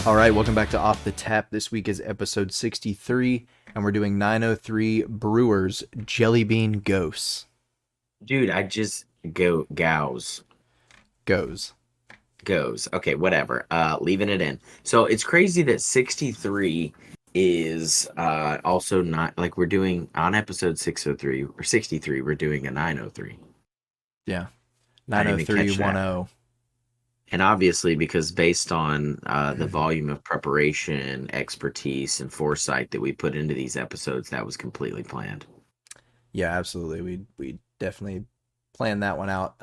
All right, welcome back to Off the Tap. This week is episode 63, and we're doing 903 Brewers Jelly Bean Gose. Dude, I just go gauze Goes. goes. Okay, whatever. Leaving it in. So it's crazy that 63 is also not like we're doing on episode 603 or 63, we're doing a 903. Yeah. I didn't even catch that. 90310. And obviously, because based on the volume of preparation, expertise, and foresight that we put into these episodes, that was completely planned. Yeah, absolutely. We definitely planned that one out.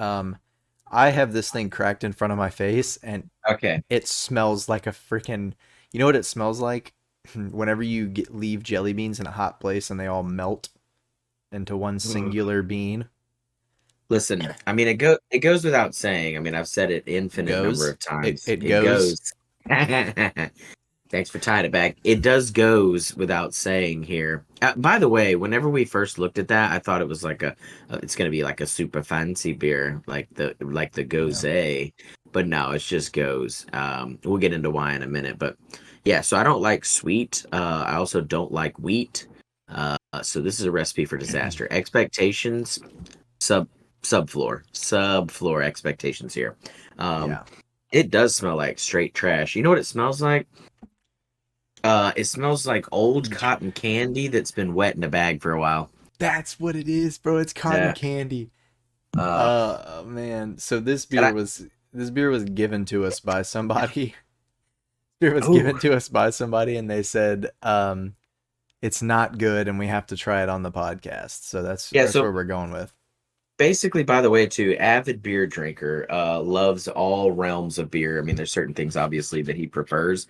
I have this thing cracked in front of my face, and Okay. it smells like a freaking. You know what it smells like? Whenever you leave jelly beans in a hot place and they all melt into one singular bean. Listen, I mean, it goes without saying. I mean, I've said it infinite number Goes. of times. It It goes. goes. Thanks for tying it back. It does goes without saying here. By the way, whenever we first looked at that, I thought it was like it's gonna be like a super fancy beer, like the Gose, but no, it's just goes. We'll get into why in a minute, but yeah. So I don't like sweet. I also don't like wheat. So this is a recipe for disaster. Expectations subfloor expectations here. Yeah. It does smell like straight trash. You know what it smells like? It smells like old cotton candy that's been wet in a bag for a while. That's what it is, bro. It's cotton Yeah. candy. Uh, Man. So this and beer I, was given to us by somebody. Beer was oh, given to us by somebody, and they said it's not good, and we have to try it on the podcast. So that's yeah. where So we're going with. basically, by the way, too, avid beer drinker, loves all realms of beer. I mean, there's certain things obviously that he prefers.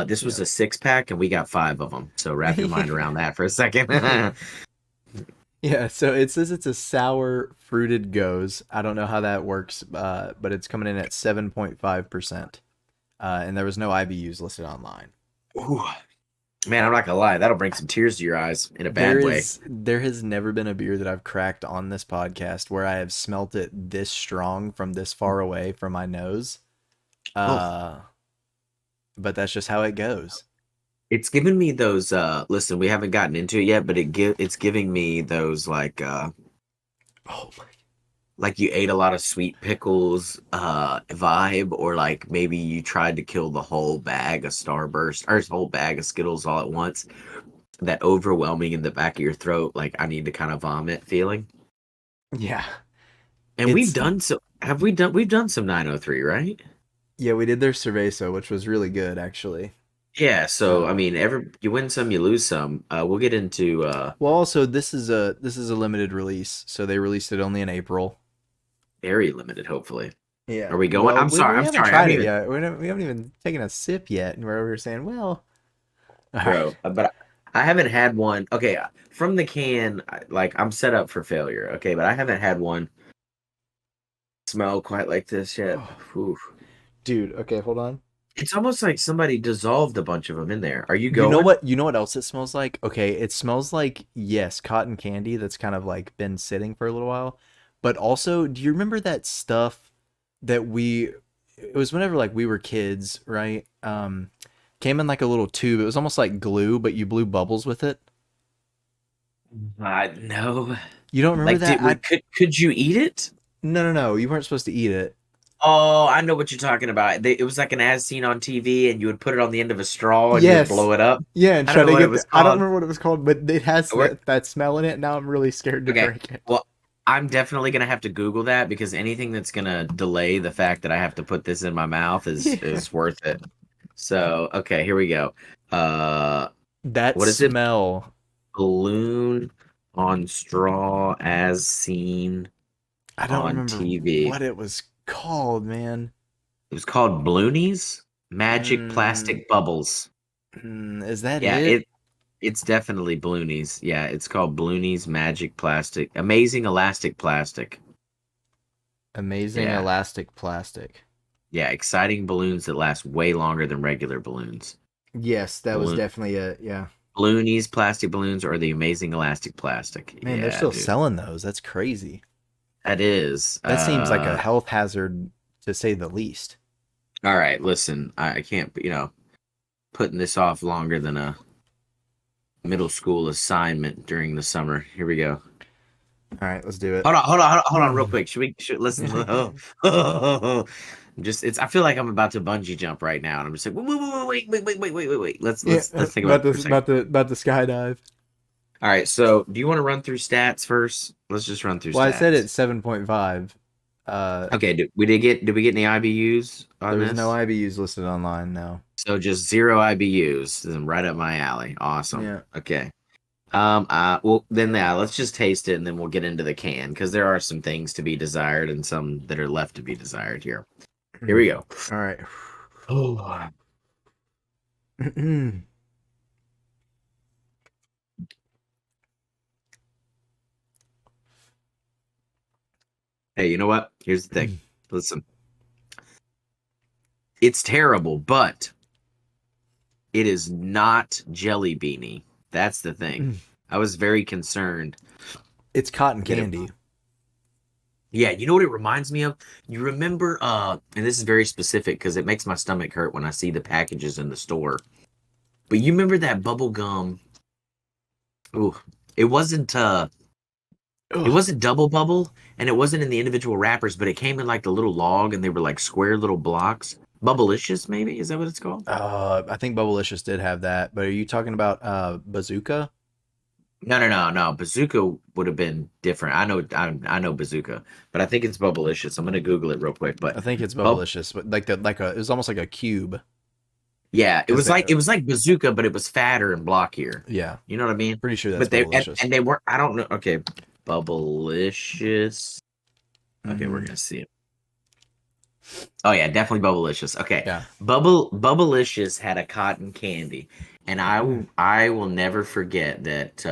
This was Yeah. a 6-pack, and we got 5 of them. So wrap your mind around that for a second. Yeah, so it says it's a sour fruited goes. I don't know how that works, but it's coming in at 7.5%. And there was no IBUs listed online. Ooh. Man, I'm not gonna lie, that'll bring some tears to your eyes in a bad way. There has never been a beer that I've cracked on this podcast where I have smelt it this strong from this far away from my nose. Oh, Uh, but that's just how it goes. it's giving me those. Listen, we haven't gotten into it yet, but it's giving me those Oh my. like you ate a lot of sweet pickles vibe, or like maybe you tried to kill the whole bag of Starburst or whole bag of Skittles all at once. That overwhelming in the back of your throat, like I need to kind of vomit feeling. Yeah. And we've It's done so. Have we done? We've done some 903, right? yeah, we did their Cerveza, which was really good actually. Yeah. So I Um, mean, you win some, you lose some. We'll get into. well also this is a limited release, so they released it only in April. Very limited, hopefully. Yeah. Are we going? Well, I'm sorry. we I'm haven't sorry. I tried haven't it even, yet. We haven't even taken a sip yet, and we're saying, well, all right. bro. But I haven't had one. Okay, from the can, like I'm set up for failure. Okay, but I haven't had one smell quite like this yet. Oh, Whew. dude, okay, hold on. It's almost like somebody dissolved a bunch of them in there. Are you going? You know what else it smells like? Okay, it smells like, yes, cotton candy that's kind of like been sitting for a little while. But also, do you remember that stuff that it was whenever like we were kids, right? Came in like a little tube. It was almost like glue, but you blew bubbles with it. No. You don't remember Like, that? could you eat it? No. You weren't supposed to eat it. Oh, I know what you're talking about. It was like an as seen on TV, and you would put it on the end of a straw and you would Yes. blow it up. Yeah, and I don't try know to what it get was I don't called. remember what it was called, but it has We're- that smell in it. Now I'm really scared to Okay. drink it. Well, I'm definitely gonna have to Google that because anything that's gonna delay the fact that I have to put this in my mouth is Yeah. worth it. So, okay, here we go. Uh, That what is it? smell. Balloon on straw as seen I don't on remember TV. what it was called, man. It was called Bloonies Magic Mm, Plastic Bubbles. is that Yeah, it? it's definitely Bloonies. Yeah, it's called Bloonies Magic Plastic. Amazing Elastic Plastic. Amazing Yeah. elastic plastic. Yeah, exciting balloons that last way longer than regular balloons. Yes, that was Balloon definitely it. Yeah. Bloonies plastic balloons or the Amazing Elastic Plastic. Man, they're Yeah, still dude. selling those. That's crazy. That is. That seems like a health hazard to say the least. All right, listen, I can't, putting this off longer than a middle school assignment during the summer. Here we go. All right, let's do it. Hold on, real quick. Should listen? Just it's. I feel like I'm about to bungee jump right now, and I'm just like, wait. Yeah, Let's think about it for a second. about the skydive. All right. So, do you want to run through stats first? Let's just run through Well, I said stats. it's 7.5. Okay. Did we get any IBUs on There was no this? IBUs listed online. No. So just zero IBUs. Then right up my alley. Awesome. Yeah. Okay. Well, then yeah, let's just taste it and then we'll get into the can because there are some things to be desired and some that are left to be desired here. Here we go. All right. Oh, hey, you know what? Here's the thing. Listen, it's terrible, but it is not jelly beanie. That's the thing. I was very concerned. It's cotton candy. Yeah, you know what it reminds me of? You remember, and this is very specific because it makes my stomach hurt when I see the packages in the store. But you remember that bubble gum? Ooh, it wasn't it wasn't double bubble, and it wasn't in the individual wrappers, but it came in like the little log, and they were like square little blocks. Bubblicious, maybe? Is that what it's called? I think Bubblicious did have that, but are you talking about Bazooka? No. Bazooka would have been different. I know Bazooka, but I think it's Bubblicious. I'm gonna Google it real quick. But I think it's Bub- Bubblicious, but it was almost like a cube. yeah, it 'Cause was they- like Bazooka, but it was fatter and blockier. Yeah, You know what I mean? pretty sure that's But they Bubblicious. and they weren't. I don't know. Okay, Bubblicious. Okay, we're Mhm. gonna see it. Oh yeah, definitely Bubblicious. Okay, Yeah. Bubblicious had a cotton candy, and Mm. I will never forget that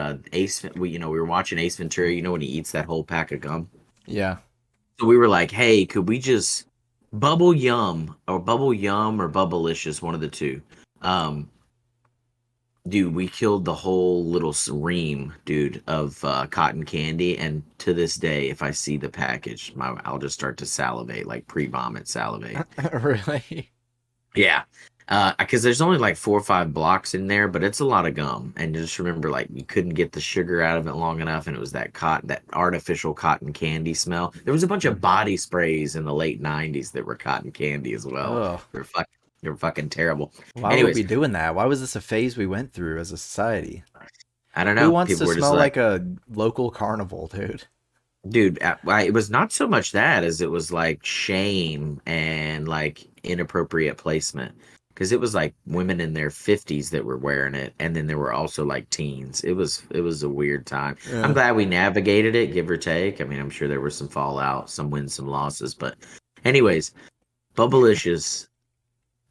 we were watching Ace Ventura. You know when he eats that whole pack of gum. Yeah. So we were like, hey, could we just Bubble Yum or Bubblicious, one of the two. Dude, we killed the whole little ream, dude, of cotton candy, and to this day, if I see the package, I'll just start to salivate, like pre-vomit salivate. Really? Yeah, because there's only like 4 or 5 blocks in there, but it's a lot of gum. And just remember, like you couldn't get the sugar out of it long enough, and it was that artificial cotton candy smell. There was a bunch of body sprays in the late '90s that were cotton candy as well. Oh, They were fucking terrible. why would we Anyways, be doing that? Why was this a phase we went through as a society? I don't Who know. wants People to were just smell like, like a local carnival, dude? dude, it was not so much that as it was like shame and like inappropriate placement. Because it was like women in their 50s that were wearing it, and then there were also like teens. It was a weird time. I'm Yeah. glad we navigated it, give or take. I mean, I'm sure there was some fallout, some wins, some losses, but anyways, Bubblicious,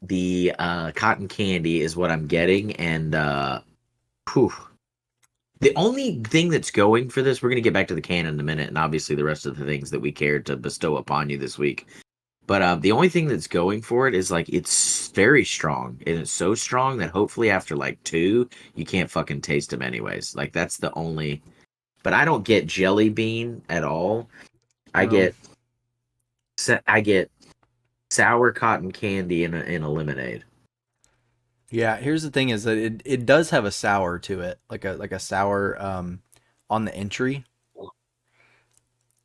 the cotton candy is what I'm getting, and whew, the only thing that's going for this, we're going to get back to the can in a minute, and obviously the rest of the things that we cared to bestow upon you this week. But the only thing that's going for it is like it's very strong, and it's so strong that hopefully after like 2, you can't fucking taste them anyways. Like that's the only. But I don't get jelly bean at all. I No. get I get sour cotton candy in a lemonade. Yeah, here's the thing is that it does have a sour to it, like a sour on the entry.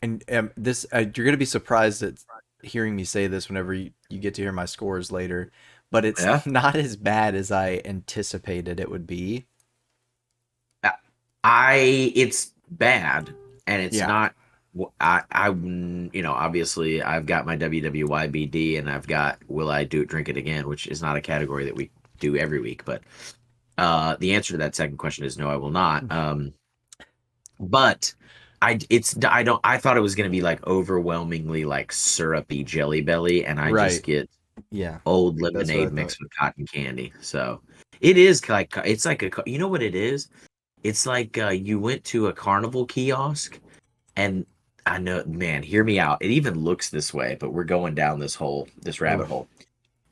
And this you're gonna be surprised at hearing me say this whenever you get to hear my scores later, but it's Yeah. not as bad as I anticipated it would be. It's bad, and it's Yeah. not. Obviously I've got my WWYBD, and I've got will I drink it again, which is not a category that we do every week, but the answer to that second question is no, I will not. But I thought it was going to be like overwhelmingly like syrupy Jelly Belly, and I Right. just get Yeah. old That's what I lemonade thought. mixed with cotton candy. So it is like it's like you know what it is? It's like you went to a carnival kiosk, and I know, man, hear me out. It even looks this way, but we're going down this rabbit Ugh. hole.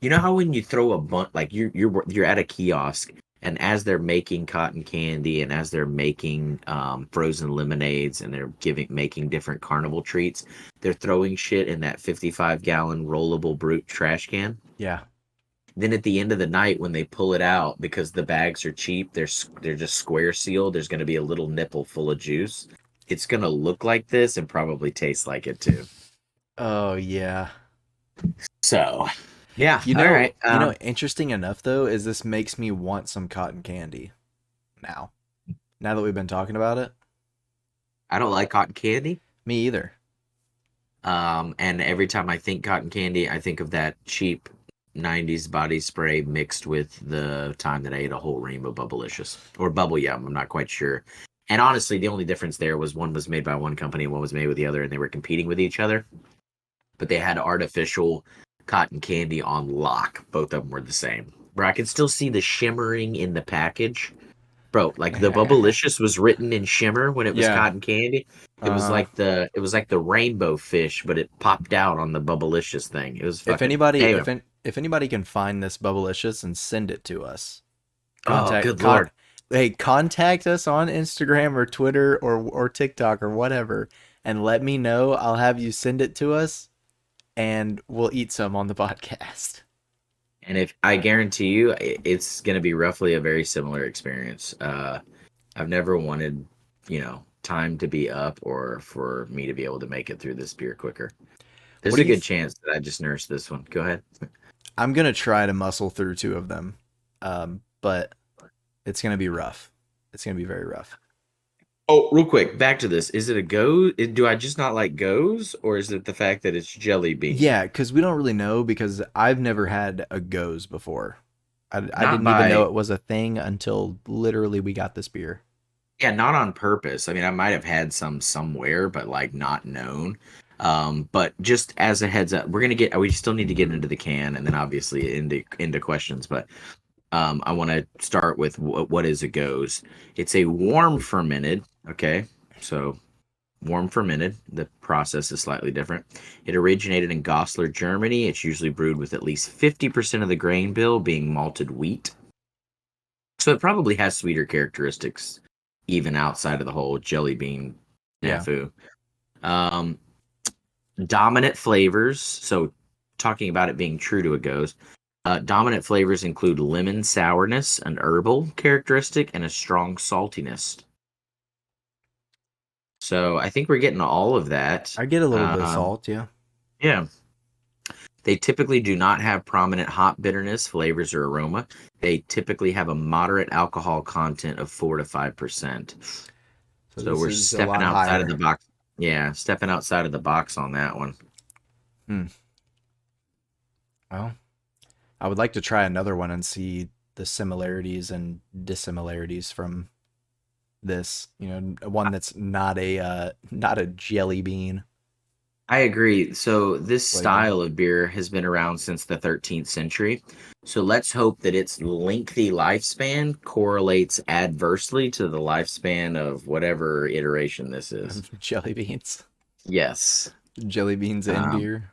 You know how when you throw a bunch, like you're at a kiosk, and as they're making cotton candy, and as they're making frozen lemonades, and they're making different carnival treats, they're throwing shit in that 55-gallon rollable brute trash can. Yeah. Then at the end of the night, when they pull it out, because the bags are cheap, they're just square sealed. There's going to be a little nipple full of juice. It's going to look like this and probably taste like it too. Oh yeah. So, yeah, You all know, right. interesting enough though is this makes me want some cotton candy now. Now that we've been talking about it. I don't like cotton candy. Me either. And every time I think cotton candy, I think of that cheap 90s body spray mixed with the time that I ate a whole ream of Bubblicious or Bubble Yum. I'm not quite sure. And honestly, the only difference there was one was made by one company and one was made with the other, and they were competing with each other. But they had artificial cotton candy on lock. Both of them were the same. Where I could still see the shimmering in the package. Bro, like the Bubblicious was written in shimmer when it was Yeah. cotton candy. Uh-huh. It was like the rainbow fish, but it popped out on the Bubblicious thing. It was If fucking anybody damn. if anybody can find this Bubblicious and send it to us, Oh, contact good con lord. hey, contact us on Instagram or Twitter or TikTok or whatever and let me know. I'll have you send it to us and we'll eat some on the podcast. And if I guarantee you, it's going to be roughly a very similar experience. I've never wanted, time to be up or for me to be able to make it through this beer quicker. What There's do a you good chance that I just nursed this one. Go ahead. I'm gonna try to muscle through two of them. But it's gonna be rough. It's gonna be very rough. Oh, real quick, back to this. Is it a go? Do I just not like goes, or is it the fact that it's jelly bean? Yeah, because we don't really know because I've never had a goes before. I Not didn't even know by, it was a thing until literally we got this beer. yeah, not on purpose. I mean, I might have had some somewhere, but like not known. But just as a heads up, we still need to get into the can and then obviously into questions. But I want to start with what is a goes. It's a warm fermented. Okay, so warm fermented. The process is slightly different. It originated in Goslar, Germany. It's usually brewed with at least 50% of the grain bill being malted wheat. So it probably has sweeter characteristics, even outside of the whole jelly bean Yeah. snafu. Um, Dominant flavors. So talking about it being true to a goes, dominant flavors include lemon sourness, an herbal characteristic, and a strong saltiness. So I think we're getting all of that. I get a little bit of Um, salt, yeah. yeah. They typically do not have prominent hop bitterness, flavors, or aroma. They typically have a moderate alcohol content of 4 to 5%. So So this we're is a stepping lot outside of the higher. box. Yeah, stepping outside of the box on that one. Hmm. Well, I would like to try another one and see the similarities and dissimilarities from this. One that's not a jelly bean I agree. So this flavor. style of beer has been around since the 13th century. So let's hope that its lengthy lifespan correlates adversely to the lifespan of whatever iteration this is. Of jelly beans. Yes. Jelly beans in Um, beer.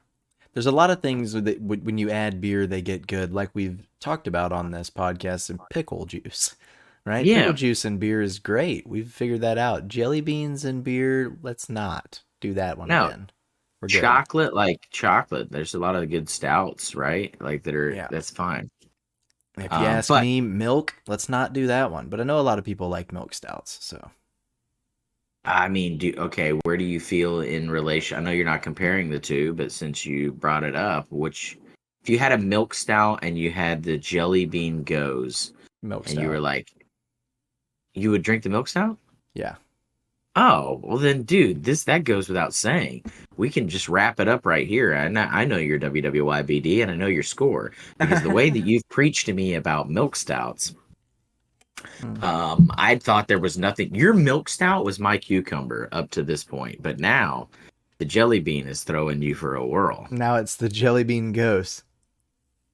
There's a lot of things that when you add beer, they get good, like we've talked about on this podcast. And pickle juice, right? Pickle yeah. juice and beer is great. We've figured that out. Jelly beans and beer, let's not do that one Now, again. We're good. chocolate, like chocolate, there's a lot of good stouts, right? Like Yeah. that's fine. If you ask But me, milk, let's not do that one. But I know a lot of people like milk stouts, so I mean, okay, where do you feel in relation? I know you're not comparing the two, but since you brought it up, if you had a milk stout and you had the jelly bean goes, milk and you were stout. like, you would drink the milk stout? Yeah. Oh, well then, dude, that goes without saying. We can just wrap it up right here. I know your WWYBD and I know your score because the way that you've preached to me about milk stouts, Hmm. I thought there was nothing. Your milk stout was my cucumber up to this point, but now the jelly bean is throwing you for a whirl. Now it's the jelly bean ghost.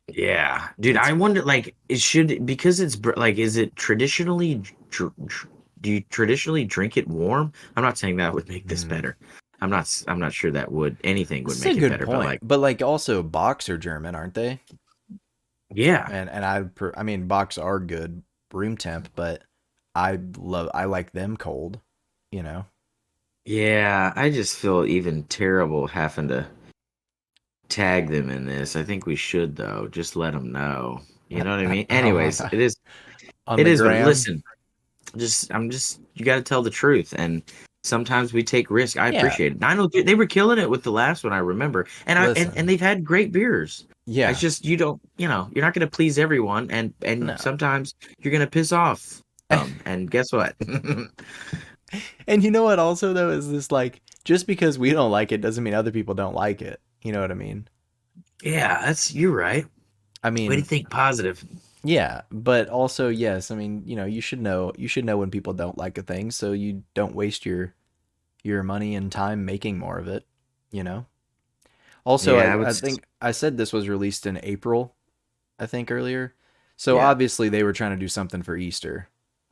Yeah, dude, It's I wonder, like, because it's like, is it traditionally, do you traditionally drink it warm? I'm not saying that would make this hmm. better. I'm not sure that anything would This is a make it good better, but point. like, But like also Box are German, aren't they? yeah, And I mean Box are good room temp, but I like them cold, you know. yeah, I just feel even terrible having to tag them in this. I think we should though. Just let them know. You know what I mean? on, Anyways, it is. on It the is what. gram. Listen, I'm just. You got to tell the truth, and sometimes we take risk. I Yeah, appreciate it. I know they were killing it with the last one. I remember, and listen. they've had great beers. It's Yeah, just you don't. You're not going to please everyone, and no. sometimes you're going to piss off them. And guess what? And you know what also though is this like just because we don't like it doesn't mean other people don't like it. You know what I mean? Yeah, that's you're right. I Way to mean, think positive. yeah, but also yes, I mean, you should know when people don't like a thing so you don't waste your money and time making more of it, you know? Also, Yeah, I would. I think I said this was released in April, I think earlier. So Yeah, obviously they were trying to do something for Easter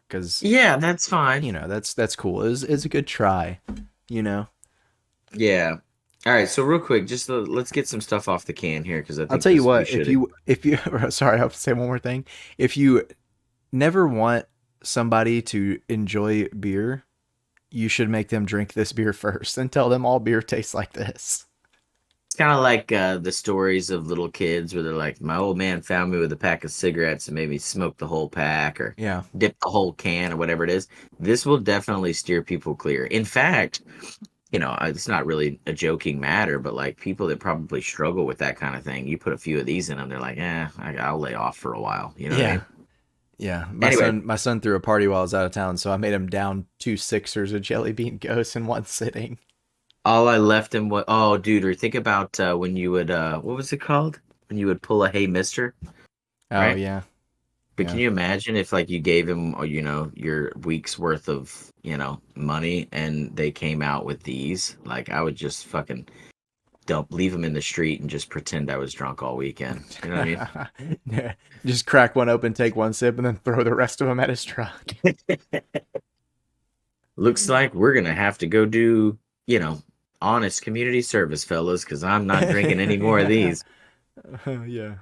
cuz yeah, that's fine. that's cool. It's a good try, you know. Yeah. All right. So real quick, just let's get some stuff off the can here because I I'll think tell you this we what, should. if you sorry, I have to say one more thing. If you never want somebody to enjoy beer, you should make them drink this beer first and tell them all beer tastes like this. It's kind of like the stories of little kids where they're like, "My old man found me with a pack of cigarettes and made me smoke the whole pack or Yeah. dip the whole can or whatever it is." This will definitely steer people clear. In fact, it's not really a joking matter, but like people that probably struggle with that kind of thing, you put a few of these in them, they're like, I'll lay off for a while. You know what I Yeah. mean? Yeah. Anyway, My son threw a party while I was out of town, so I made him down 2 sixers of Jelly Bean Gose in one sitting. all I left him was, oh, dude, or think about when you would, what was it called? When you would pull a hey mister, Oh right? yeah. But can Yeah. you imagine if like you gave him, your week's worth of, money and they came out with these? Like I would just fucking don't leave them in the street and just pretend I was drunk all weekend. You know what I Yeah. Just crack one open, take one sip, and then throw the rest of them at his truck. mean? Looks like we're gonna have to go do, honest community service, fellas, because I'm not drinking any more of Yeah. these. Yeah.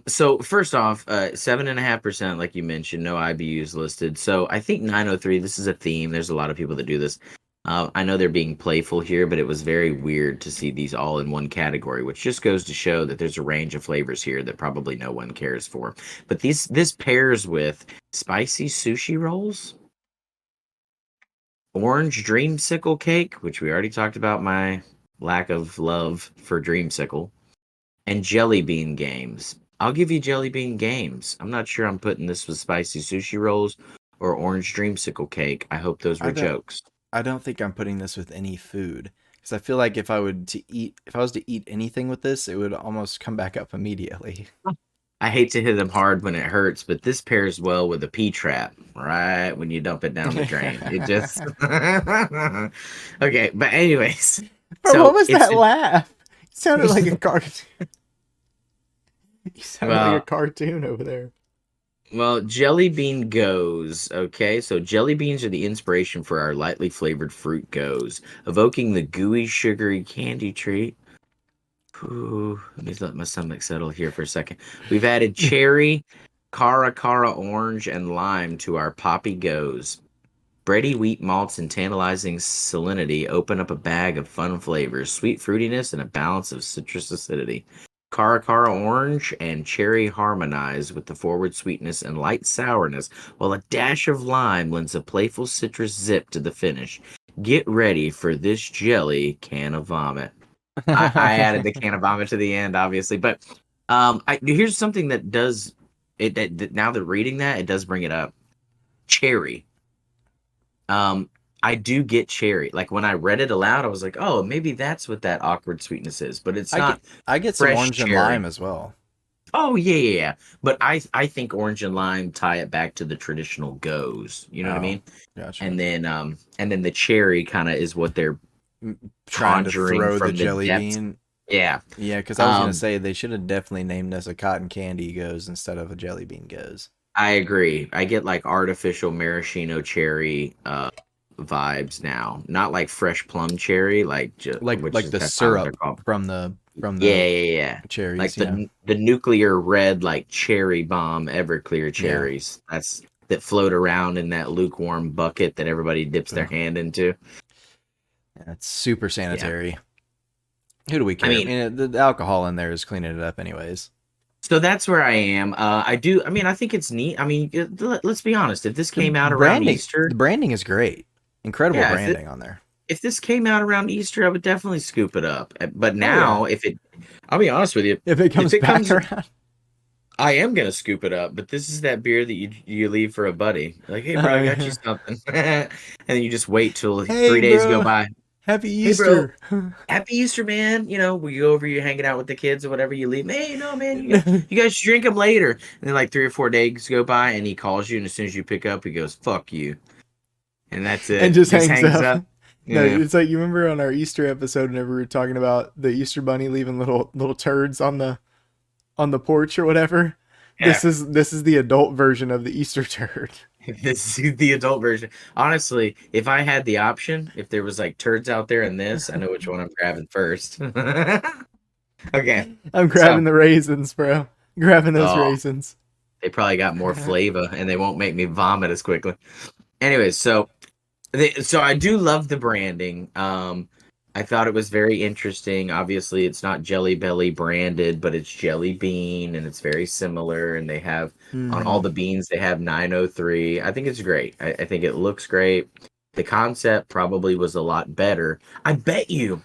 So first off, 7.5%, like you mentioned, no IBUs listed. So I think 903, this is a theme. There's a lot of people that do this. I know they're being playful here, but it was very weird to see these all in one category, which just goes to show that there's a range of flavors here that probably no one cares for. But this pairs with spicy sushi rolls, orange dreamsicle cake, which we already talked about my lack of love for dreamsicle, and jelly bean games. I'll give you jelly bean games. I'm not sure I'm putting this with spicy sushi rolls or orange dreamsicle cake. I hope those I were don't jokes. I don't think I'm putting this with any food because I feel like if I was to eat anything with this, it would almost come back up immediately. I hate to hit them hard when it hurts, but this pairs well with a pea trap, right? When you dump it down the drain. It just Okay, but anyways. Bro, what So was it's that laugh? You sounded like a cartoon. You sounded like a well, cartoon over there. Well, Jelly Bean Gose. Okay, so jelly beans are the inspiration for our lightly flavored fruit goes, evoking the gooey, sugary candy treat. Ooh, let me let my stomach settle here for a second. We've added cherry, cara orange, and lime to our poppy goes. Bready wheat malts and tantalizing salinity open up a bag of fun flavors, sweet fruitiness, and a balance of citrus acidity. Cara orange and cherry harmonize with the forward sweetness and light sourness, while a dash of lime lends a playful citrus zip to the finish. Get ready for this jelly can of vomit. I added the can of vomit to the end, obviously, but here's something that does that now that reading that, it does bring it up. Cherry. Um, I do get cherry. Like when I read it aloud, I was like, "Oh, maybe that's what that awkward sweetness is." But it's I get not I get some fresh orange and lime cherry. as well. Oh yeah, yeah, yeah. But I think orange and lime tie it back to the traditional goes. You know what I Oh, mean? gotcha. And then the cherry kind of is what they're Trying to conjuring throw the from the jelly depths. bean. Yeah. Yeah, because I was gonna Um, say they should have definitely named this a cotton candy goes instead of a jelly bean goes. I agree. I get like artificial maraschino cherry vibes now, not like fresh plum cherry, which Like is the that's not what they're syrup called. from Yeah, the yeah, yeah. Like cherries. Yeah, the nuclear red like cherry bomb Everclear yeah. cherries. That's that float around in that lukewarm bucket that everybody dips their Ugh. hand into. Yeah, it's super Yeah. sanitary. Who do we I care? I mean, mean, the alcohol in there is cleaning it up, anyways. so that's where I am. I do. I mean, I think it's neat. I mean, let's be honest. If this The came out around branding, Easter, the branding is great. Incredible yeah, branding on there. if this came out around Easter, I would definitely scoop it up. But Oh yeah. now, if it, I'll be honest with you, If it if comes it back comes, around. I am gonna scoop it up. But this is that beer that you leave for a buddy. Like, hey, bro, Oh I got you yeah. something, and then you just wait till Hey 3 days go bro, by. happy Hey, bro, Easter. happy Easter, man. You know, we go over, you're hanging out with the kids or whatever. You leave. Hey, no, man, you guys should drink them later. And then like 3 or 4 days go by, and he calls you, and as soon as you pick up, he goes, "Fuck you," and that's And it. just Just hangs hangs up. up. No, Yeah. it's like you remember on our Easter episode whenever we were talking about the Easter bunny leaving little turds on the porch or whatever. Yeah. This is the adult version of the Easter turd. This is the adult version. Honestly, if I had the option, if there was like turds out there in this, I know which one I'm grabbing first. Okay. I'm So, grabbing the raisins, bro. Grabbing those oh, raisins. they probably got more flavor and they won't make me vomit as quickly. Anyways, so I do love the branding. I thought it was very interesting. Obviously, it's not Jelly Belly branded, but it's Jelly Bean, and it's very similar. And they have on all Hmm. the beans they have 903. I think it's great. I think it looks great. The concept probably was a lot better. I bet you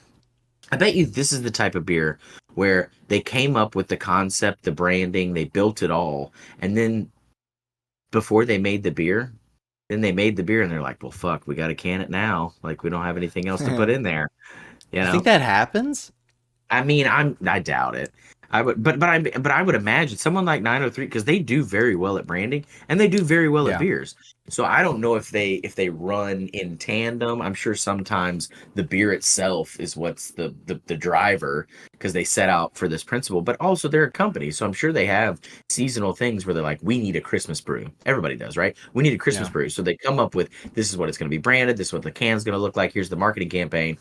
this is the type of beer where they came up with the concept, the branding, they built it all, and then before they made the beer, then they made the beer and they're like, well, fuck, we got to can it now. Like, we don't have anything else to put in there, you You think know? that happens? I mean, I doubt it. I would, but I would imagine someone like 903 because they do very well at branding and they do very well at Yeah. beers. So I don't know if they run in tandem. I'm sure sometimes the beer itself is what's the driver because they set out for this principle. But also they're a company, so I'm sure they have seasonal things where they're like, we need a Christmas brew. Everybody does, right? We need a Christmas Yeah. brew, so they come up with this is what it's going to be branded. This is what the can's going to look like. Here's the marketing campaign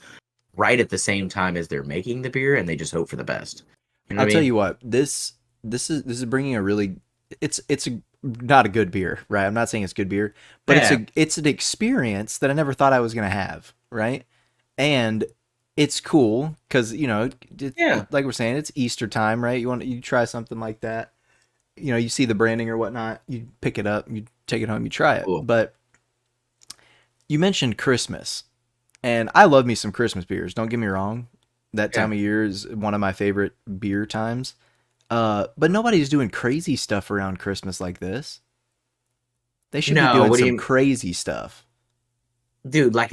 right at the same time as they're making the beer, and they just hope for the best. You know I'll what I tell mean? you what. This is bringing a really it's a not a good beer, right? I'm not saying it's good beer, but Yeah, it's an experience that I never thought I was gonna have, right? And it's cool because yeah, like we're saying, it's Easter time, right? You try something like that. You see the branding or whatnot, you pick it up, you take it home, you try it. cool. But you mentioned Christmas, and I love me some Christmas beers. Don't get me wrong. That Yeah. time of year is one of my favorite beer times. But nobody's doing crazy stuff around Christmas like this. They should be No, doing what do some you, crazy stuff. dude? Like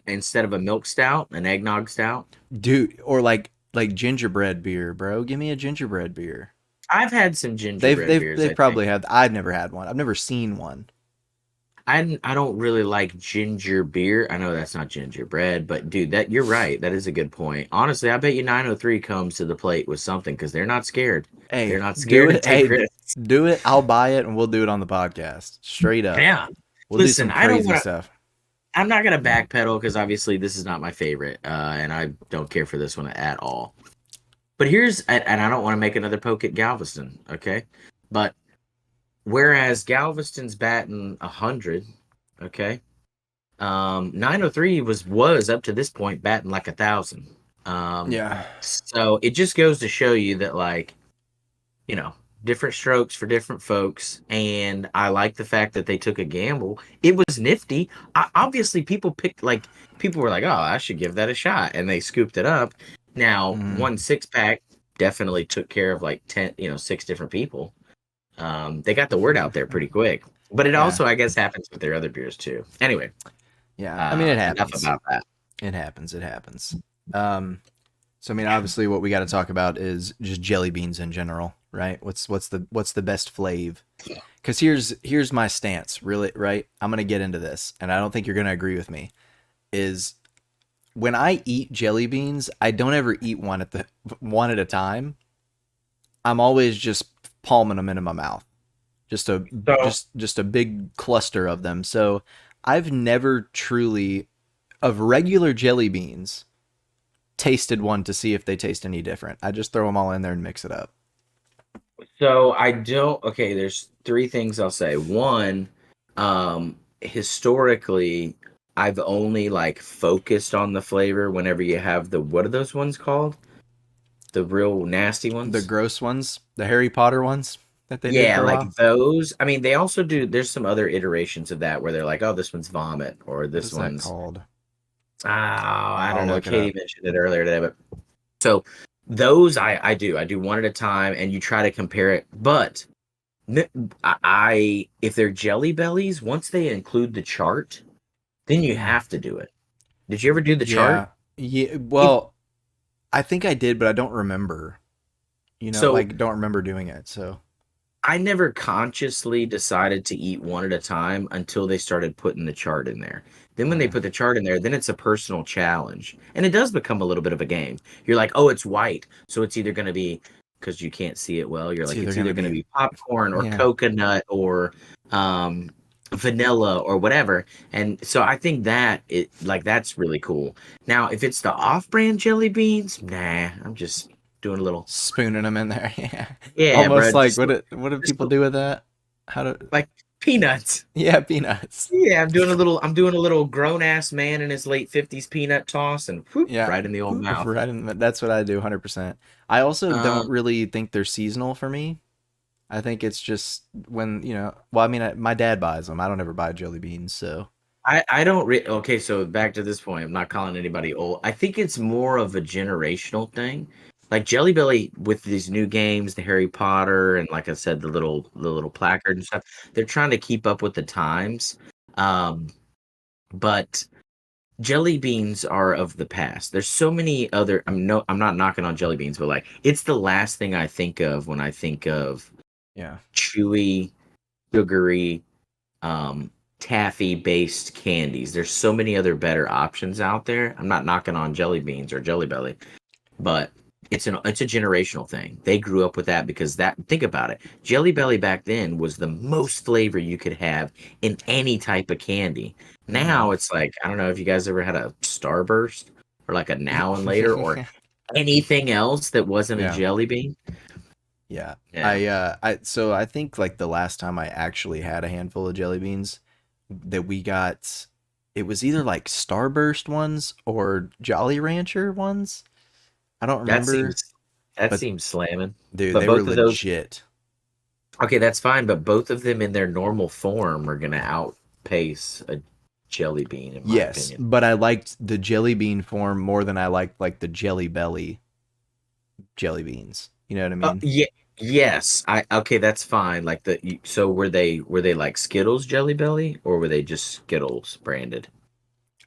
instead of a milk stout, an eggnog stout. Dude, or like gingerbread beer, bro. Give me a gingerbread beer. I've had some They've gingerbread they've beers, they've I think. probably had I've never had one. I've never seen one. I don't really like ginger beer. I know that's not gingerbread, but dude, that you're right. That is a good point. Honestly, I bet you 903 comes to the plate with something because they're not scared. They're Hey, not do scared to it. take Hey, risks. do it. I'll buy it and we'll do it on the podcast. Straight up. Yeah. We'll do Listen, some I don't crazy want to. stuff. I'm not gonna backpedal because obviously this is not my favorite, and I don't care for this one at all. But and I don't want to make another poke at Galveston, okay? But whereas Galveston's batting 100, okay, 903 was up to this point batting like 1,000. Yeah. So it just goes to show you that like you know, different strokes for different folks. And I like the fact that they took a gamble. It was nifty. Obviously, people were like, oh, I should give that a shot. And they scooped it up. Now, Mm, one six pack definitely took care of like 10, six different people. They got the word out there pretty quick. But it yeah. also, I guess, happens with their other beers too. Anyway, Yeah. I mean, it enough happens. about that. It happens. It happens. Um, so I mean, obviously, what we got to talk about is just jelly beans in general, right? What's the best flavor? Because here's my stance, really, right? I'm gonna get into this, and I don't think you're gonna agree with me. Is when I eat jelly beans, I don't ever eat one at a time. I'm always just palming them into my mouth, just a So just a big cluster of them. So I've never truly of regular jelly beans tasted one to see if they taste any different. I just throw them all in there and mix it up. So I don't. Okay, there's three things I'll say. One, historically, I've only like focused on the flavor whenever you have the what are those ones called? the real nasty The ones. gross ones, the Harry Potter ones that they did Yeah, for a like while. those. I mean, they also do. There's some other iterations of that where they're like, "Oh, this one's vomit," or What "This is that one's." called? Oh, I I'll don't know. look it Katie up. mentioned it earlier today, but so those I do one at a time, and you try to compare it. But if they're Jelly Bellies, once they include the chart, then you have to do it. Did you ever do the chart? Yeah. Yeah. It Well, I think I did, but I don't remember. so Like don't remember doing it. So I never consciously decided to eat one at a time until they started putting the chart in there. Then when they okay. put the chart in there, then it's a personal challenge. And it does become a little bit of a game. You're like, "Oh, it's white." So it's either going to be because you can't see it well, you're It's like either it's gonna either going to be be popcorn or yeah. coconut or um vanilla or whatever. And so I think that it like that's really cool. Now, if it's the off-brand jelly beans, nah, I'm just doing a little Spooning them in there. Yeah. yeah, Almost bro, like what do just people do with that? How do like peanuts. yeah, peanuts. Yeah, I'm doing a little grown ass man in his late 50s peanut toss and whoop, Yeah. right in the old mouth. Right that's what I do 100%. I also don't Um really think they're seasonal for me. I think it's just when, well, I mean, my dad buys them. I don't ever buy jelly beans, so I don't okay, so back to this point, I'm not calling anybody old. I think it's more of a generational thing. Like Jelly Belly with these new games, the Harry Potter and like I said the little placard and stuff, they're trying to keep up with the times. Um but jelly beans are of the past. There's so many other I'm not knocking on jelly beans, but like it's the last thing I think of when I think of yeah. chewy, sugary, um, taffy based candies. There's so many other better options out there. I'm not knocking on jelly beans or jelly belly, but it's a generational thing. They grew up with that because that think about it. Jelly Belly back then was the most flavor you could have in any type of candy. Mhm. Now it's like I don't know if you guys ever had a Starburst or like a Now and Later or anything else that wasn't a Yeah. jelly bean. Yeah. Yeah. So I think like the last time I actually had a handful of jelly beans that we got, it was either like Starburst ones or Jolly Rancher ones. I don't That remember, seems that but seems slamming. dude, But they were both of those legit. okay, that's fine, but both of them in their normal form are gonna outpace a jelly bean, in my Yes, opinion. but I liked the jelly bean form more than I liked like the Jelly Belly jelly beans. You know what I mean? Yeah, yes. I okay, that's fine. Like so were they like Skittles Jelly Belly or were they just Skittles branded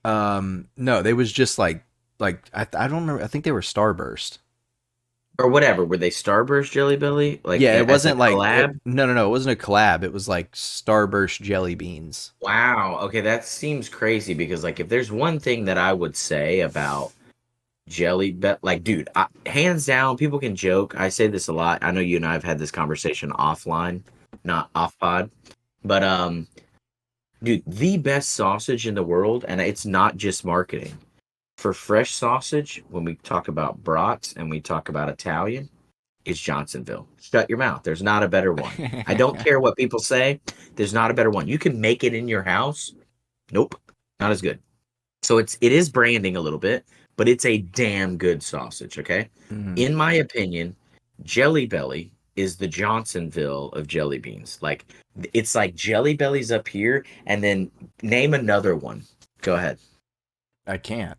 No, they was just like I don't remember. I think they were Starburst. or whatever? Were they Starburst Jelly Belly like Yeah, it as a wasn't like collab? no, it wasn't a collab. It was like Starburst jelly beans. Wow. Okay, that seems crazy because like if there's one thing that I would say about like dude, hands down, people can joke. I say this a lot. I know you and I have had this conversation offline, not off pod, but dude, the best sausage in the world, and it's not just marketing. For fresh sausage, when we talk about brats and we talk about Italian, it's Johnsonville. Shut your mouth. There's not a better one. I don't care what people say. There's not a better one. You can make it in your house. Nope, not as good. So it is branding a little bit, but it's a damn good sausage, okay? Mhm. In my opinion, Jelly Belly is the Johnsonville of jelly beans. Like it's like Jelly Belly's up here and then name another one. Go ahead. I can't.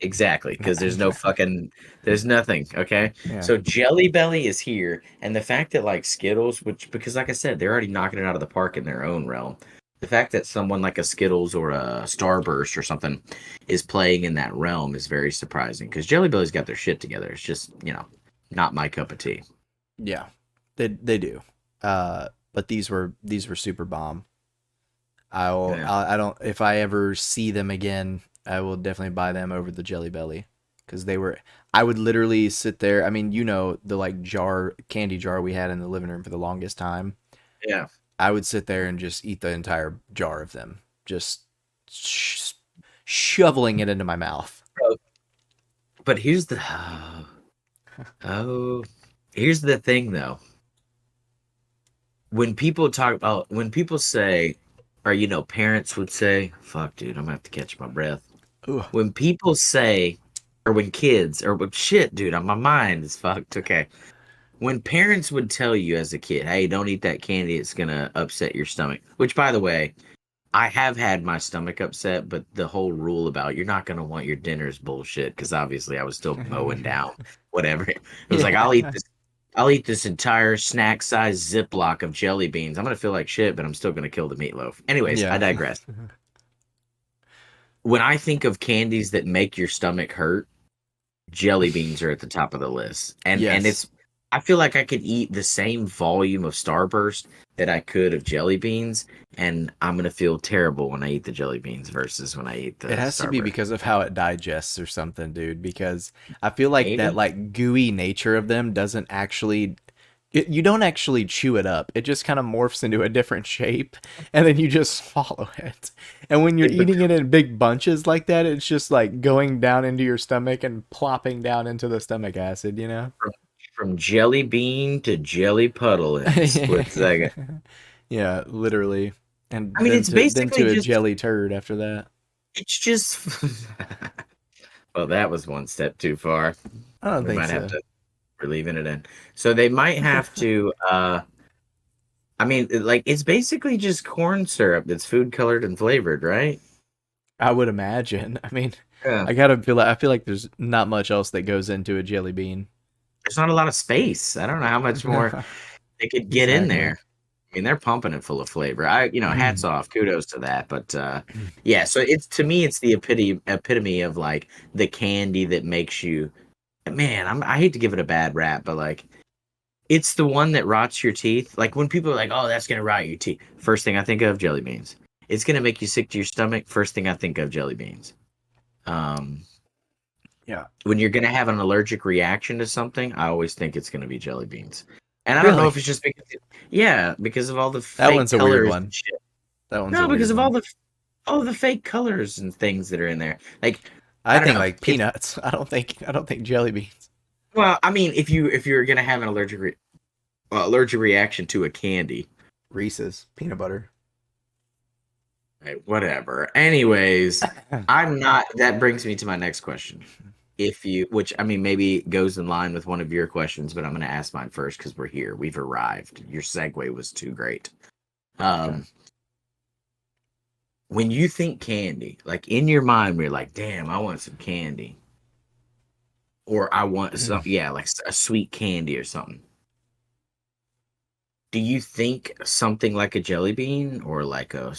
Exactly, because there's nothing, okay? Yeah. So Jelly Belly is here, and the fact that like Skittles, which because like I said, they're already knocking it out of the park in their own realm. The fact that someone like a Skittles or a Starburst or something is playing in that realm is very surprising because Jelly Belly's got their shit together. It's just, not my cup of tea. Yeah. They do. But these were super bomb. Yeah. I don't if I ever see them again, I will definitely buy them over the Jelly Belly cuz they were I would literally sit there. I mean, the like candy jar we had in the living room for the longest time. Yeah. I would sit there and just eat the entire jar of them. Just shoveling it into my mouth. Bro, but here's the oh, here's the thing though. When people say, or parents would say, fuck dude, I'm gonna have to catch my breath. Ooh. When people say or when kids, or shit, dude, my mind is fucked. Okay. When parents would tell you as a kid, hey, don't eat that candy, it's gonna upset your stomach. Which, by the way, I have had my stomach upset, but the whole rule about you're not gonna want your dinner's bullshit, because obviously I was still mowing down whatever. It was like Yeah. I'll eat this entire snack size Ziploc of jelly beans. I'm gonna feel like shit, but I'm still gonna kill the meatloaf. Anyways, I Yeah. digress. When I think of candies that make your stomach hurt, jelly beans are at the top of the list. And Yes. it's I feel like I could eat the same volume of Starburst that I could of jelly beans, and I'm gonna feel terrible when I eat the jelly beans versus when I eat the It has to be Starburst. because of how it digests or something, dude. Because I feel like that Maybe. like gooey nature of them doesn't actually you don't actually chew it up. It just kind of morphs into a different shape and then you just swallow it. And when you're It eating it becomes in big bunches like that, it's just like going down into your stomach and plopping down into the stomach acid, you know? from, from jelly bean to jelly puddle in a split second. Yeah, literally. I And mean, then it's basically to a just jelly turd after that. it's just well, that was one step too far. I don't We think might have so. to we're leaving it in. So they might have to I mean, like it's basically just corn syrup that's food colored and flavored, right? I would imagine. I mean, Yeah. I feel like there's not much else that goes into a jelly bean. There's not a lot of space. I don't know how much more they could get in Exactly. there. I mean, they're pumping it full of flavor. Hats off, kudos to that. But yeah, so it's to me, it's the epitome of like the candy that makes you. Man, I hate to give it a bad rap, but like it's the one that rots your teeth. Like when people are like, "Oh, that's gonna rot your teeth," first thing I think of jelly beans. It's gonna make you sick to your stomach. First thing I think of jelly beans. Um, Yeah. when you're gonna have an allergic reaction to something, I always think it's gonna be jelly beans. And I don't know Really? if it's just yeah, because of all the That fake one's a weird colors one. and shit. That one's a No, weird because of one. all the fake colors and things that are in there. Like I I don't think know. like It's peanuts. I don't think jelly beans. well, I mean, if you're gonna have an allergic reaction to a candy, Reese's peanut butter. right, whatever. Anyways, I'm not. That brings me to my next question. If you, which I mean, maybe goes in line with one of your questions, but I'm going to ask mine first because we're here. We've arrived. Your segue was too great. Okay. Um, when you think candy, like in your mind, we're like, damn, I want some candy, or I want some, yeah, like a sweet candy or something. Do you think something like a jelly bean, or like or a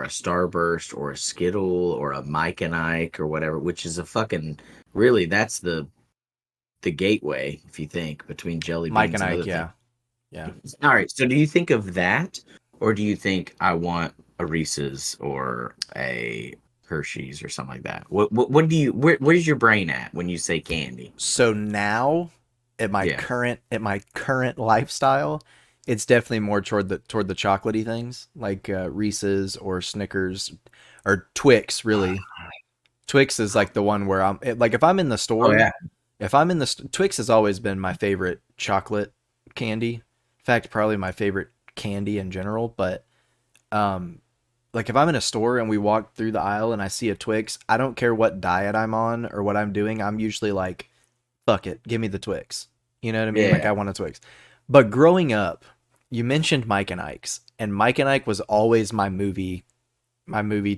Starburst, or a Skittle, or a Mike and Ike, or whatever, which is a fucking really that's the gateway, if you think, between jelly Mike beans and and Ike, other things. yeah. Yeah. All right, so do you think of that, or do you think I want a Reese's or a Hershey's or something like that? What do you where's your brain at when you say candy? So now Yeah, at my current lifestyle, it's definitely more toward the chocolatey things like Reese's or Snickers or Twix. Really, Twix is like the one where like if I'm in the oh store, yeah, if I'm in the Twix has always been my favorite chocolate candy. In fact, probably my favorite candy in general. But um, like if I'm in a store and we walk through the aisle and I see a Twix, I don't care what diet I'm on or what I'm doing. I'm usually like, fuck it, give me the Twix. You know what I mean? Like yeah, I want a Twix. But growing up, you mentioned Mike and Ike's, and Mike and Ike was always my movie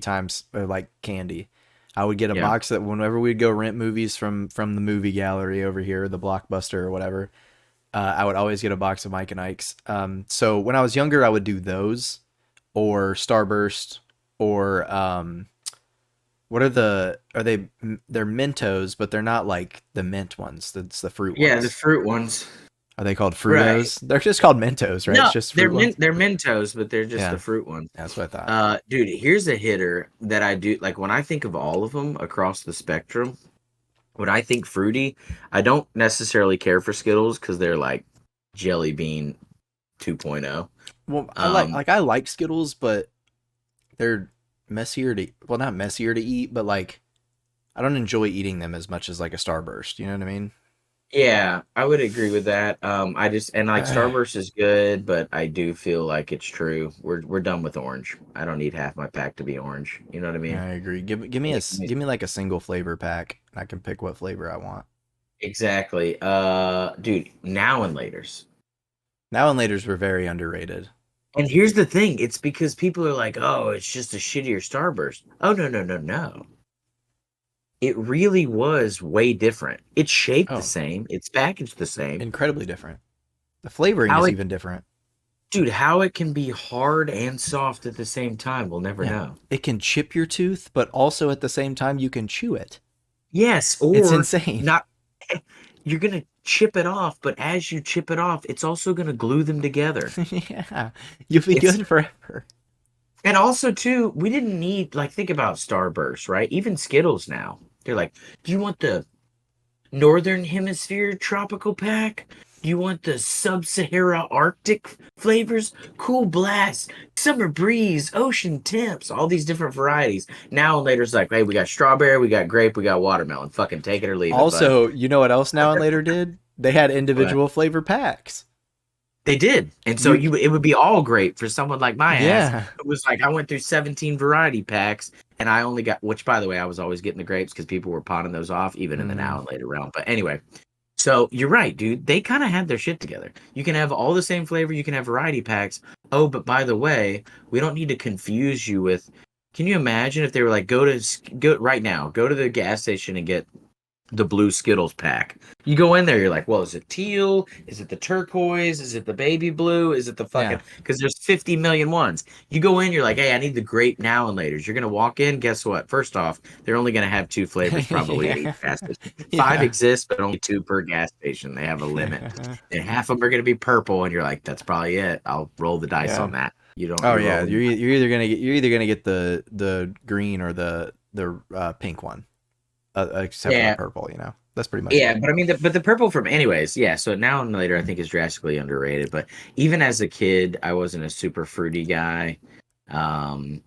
times like candy. I would get a yeah. box that whenever we'd go rent movies from the movie gallery over here, the Blockbuster or whatever, I would always get a box of Mike and Ike's. So when I was younger, I would do those or Starburst or what are they? They're Mentos, but they're not like the mint ones. That's the fruit Yeah, the ones. fruit ones, Are they called right? Fruitos? They're just called Mentos, right? It's No, just fruit ones. they're Mentos, but they're just the Yeah, fruit ones. that's what I thought. Dude, here's a hitter that I do like when I think of all of them across the spectrum. When I think fruity, I don't necessarily care for Skittles because they're like Jelly Bean 2.0. Well, Um, I like Skittles, but they're messier to well, not messier to eat, but like I don't enjoy eating them as much as like a Starburst. You know what I mean? Yeah, I would agree with that. I just and like Starburst is good, but I do feel like it's true. We're done with orange. I don't need half my pack to be orange. You know what I Yeah, mean? I agree. Give me like a single flavor pack. I can pick what flavor I want. Exactly. Dude, now and laters. Now and laters were very underrated. And here's the thing, it's because people are like, "Oh, it's just a shittier Starburst." Oh, no, no, no, no. It really was way different. It's shaped the Oh, same, it's packaged the same. incredibly different. The flavoring How is it even different. Dude, how it can be hard and soft at the same time, we'll never Yeah. know. It can chip your tooth, but also at the same time you can chew it. Yes, It's or insane. not. You're gonna chip it off, but as you chip it off, it's also gonna glue them together. Yeah. You'll be It's good forever. And also too, we didn't need like think about Starburst, right? Even Skittles now. They're like, do you want the Northern Hemisphere tropical pack? Do you want the Sub-Sahara Arctic flavors? Cool blast, summer breeze, ocean temps, all these different varieties. Now and later it's like, hey, we got strawberry, we got grape, we got watermelon. Fucking take it or leave it, bud. Also, you know what else Now and Later did? They had But individual flavor packs. they did. And so You it would be all great for someone like my ass yeah. who was like, I went through 17 variety packs and I only got, which by the way, I was always getting the grapes because people were potting those off even in the now Mm, and later realm. But anyway, so you're right, dude. They kind of had their shit together. You can have all the same flavor, you can have variety packs. Oh, but by the way, we don't need to confuse you with. Can you imagine if they were like, go right now, go to the gas station and get the blue Skittles pack. You go in there, you're like, well, is it teal? Is it the turquoise? Is it the baby blue? Is it the yeah. fucking, because there's 50 million ones. You go in, you're like, hey, I need the grape now and laters. You're gonna walk in, guess what? First off, they're only gonna have two flavors probably at each Yeah. gas station. Five Yeah. exist, but only two per gas station. They have a limit. And half of them are gonna be purple, and you're like, that's probably it. I'll roll the dice Yeah. on that. You don't Oh you're yeah, rolling. you're either gonna get the green or the pink one, except for the Yeah, purple. You know, that's pretty much Yeah, it. but I mean, but the purple from anyways, yeah. So now and later, I think is drastically underrated. But even as a kid, I wasn't a super fruity guy. Um,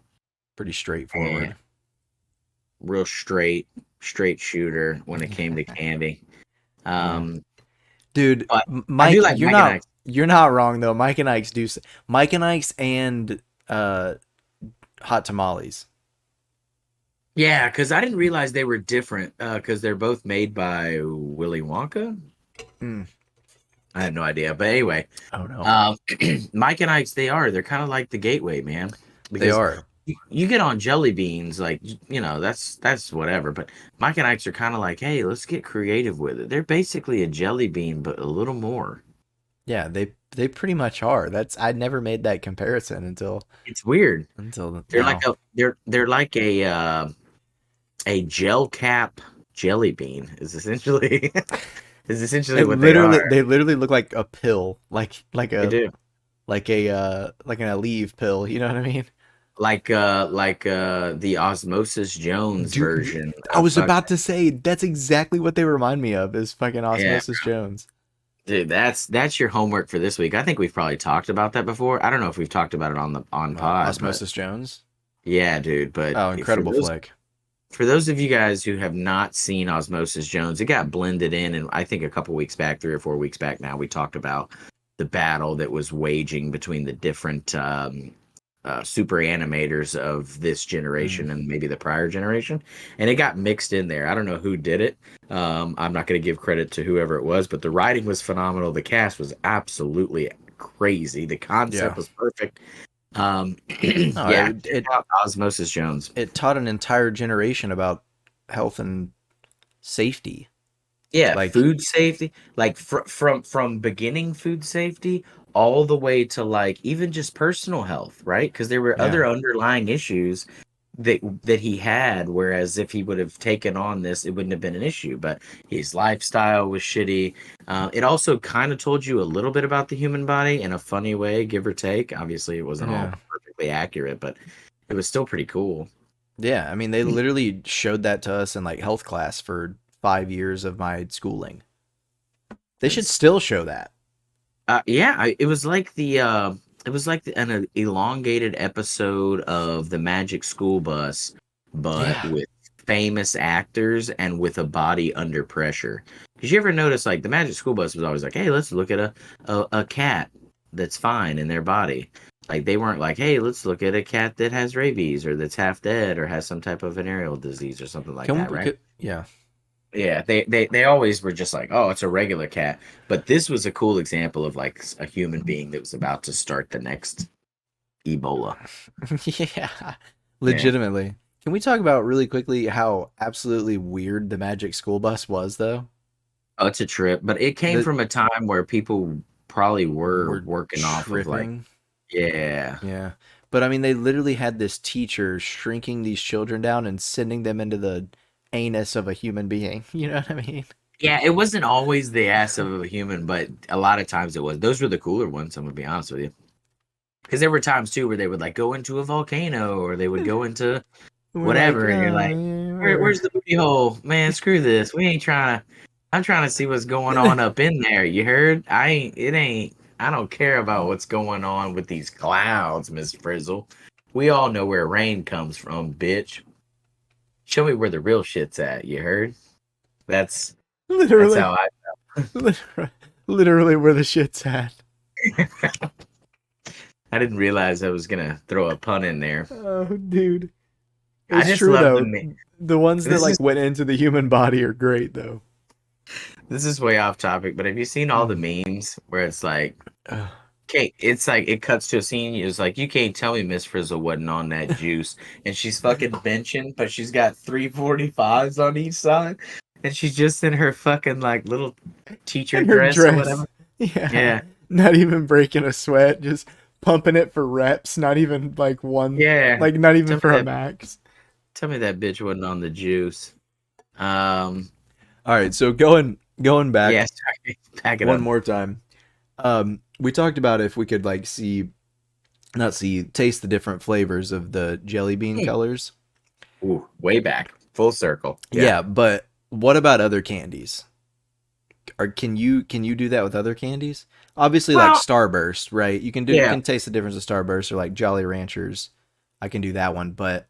Pretty and straightforward. real straight shooter when it came to candy. Yeah, Um, dude, but I do Mike, like Mike and Ike's. you're not wrong though. Mike and Ike's Mike and Ike's and uh, hot tamales. Yeah, because I didn't realize they were different. Because they're both made by Willy Wonka. Mm. I have no idea, but anyway, Oh no, um, Mike and Ike's they're kind of like the gateway, man, they because are. you get on jelly beans, like that's whatever. But Mike and Ike's are kind of like, hey, let's get creative with it. They're basically a jelly bean, but a little more. Yeah, they pretty much are. That's I never made that comparison It's weird. until They're like now. they're like a gel cap jelly bean is essentially is essentially what they are. They literally look like a pill, They do. like an Aleve pill. You know what I mean? Like the Osmosis Jones Dude, version I of was fuck. about to say that's exactly what they remind me of is fucking Yeah, Osmosis Jones. dude, that's your homework for this week. I think we've probably talked about that before. I don't know if we've talked about it on the on pod, but Osmosis Jones. yeah, dude. But Oh, for incredible those flick. for those of you guys who have not seen Osmosis Jones, it got blended in, and I think a couple weeks back, 3 or 4 weeks back now, we talked about the battle that was waging between the different super animators of this Mm. generation and maybe the prior generation, and it got mixed in there. I don't know who did it. I'm not going to give credit to whoever it was, but the writing was phenomenal. The cast was absolutely crazy. The concept Yeah. was perfect. No, Yeah, check out Osmosis Jones. it taught an entire generation about health and safety. Yeah, Like, food safety, like from beginning food safety all the way to like even just personal health, right? Because there were yeah, other underlying issues that he had, whereas if he would have taken on this, it wouldn't have been an issue. But his lifestyle was shitty. It also kind of told you a little bit about the human body in a funny way, give or take. Obviously, it wasn't all yeah, perfectly accurate, but it was still pretty cool. yeah. I mean, they literally showed that to us in like health class for 5 years of my schooling. They should It's still show that. Yeah, it was like an elongated episode of the Magic School Bus, but Yeah, with famous actors and with a body under pressure. Because you ever notice, like, the Magic School Bus was always like, hey, let's look at a cat that's fine in their body. Like, they weren't like, hey, let's look at a cat that has rabies or that's half dead or has some type of venereal disease or something like that, right? Yeah. Yeah, they always were just like, oh, it's a regular cat. But this was a cool example of like a human being that was about to start the next Ebola. Yeah. Yeah. Legitimately. Can we talk about really quickly how absolutely weird the Magic School Bus was, though? Oh, it's a trip, but it came That from a time where people probably were we're working off of like, tripping. yeah, Yeah. But I mean, they literally had this teacher shrinking these children down and sending them into the anus of a human being. You know what I mean? yeah. It wasn't always the ass of a human, but a lot of times it was. Those were the cooler ones. I'm gonna be honest with you, because there were times too where they would like go into a volcano or they would go into We're like, whatever, and you're like, where's the booty hole, man? Screw this. We ain't trying to. I'm trying to see what's going on up in there. You heard? I ain't. It ain't. I don't care about what's going on with these clouds, Miss Frizzle. We all know where rain comes from, bitch. Show me where the real shit's at. You heard? That's that's literally, how I. literally, literally where the shit's at. I didn't realize I was gonna throw a pun in there. Oh, dude. I It's just true love the. though. The ones that This is like went into the human body are great though. this is way off topic, but have you seen all the Mm. memes where it's like, Ugh. okay, it's like it cuts to a scene. It's like you can't tell me Miss Frizzle wasn't on that juice, and she's fucking benching, but she's got 345s on each side, and she's just in her fucking like little teacher And her dress or whatever. dress. Yeah. Yeah, Not even breaking a sweat, just pumping it for reps, not even like one, yeah. like not even Tell me for a that. max. Tell me that bitch wasn't on the juice. Um. All right, so going back Yeah. Sorry. Pack it one up. more time. We talked about if we could like see, not see, taste the different flavors of the jelly bean Hmm. colors. Ooh, way back, full circle. Yeah. Yeah, but what about other candies? Or can you do that with other candies? Obviously, like Well, Starburst, right? You yeah. can taste the difference of Starburst or like Jolly Ranchers. I can do that one, but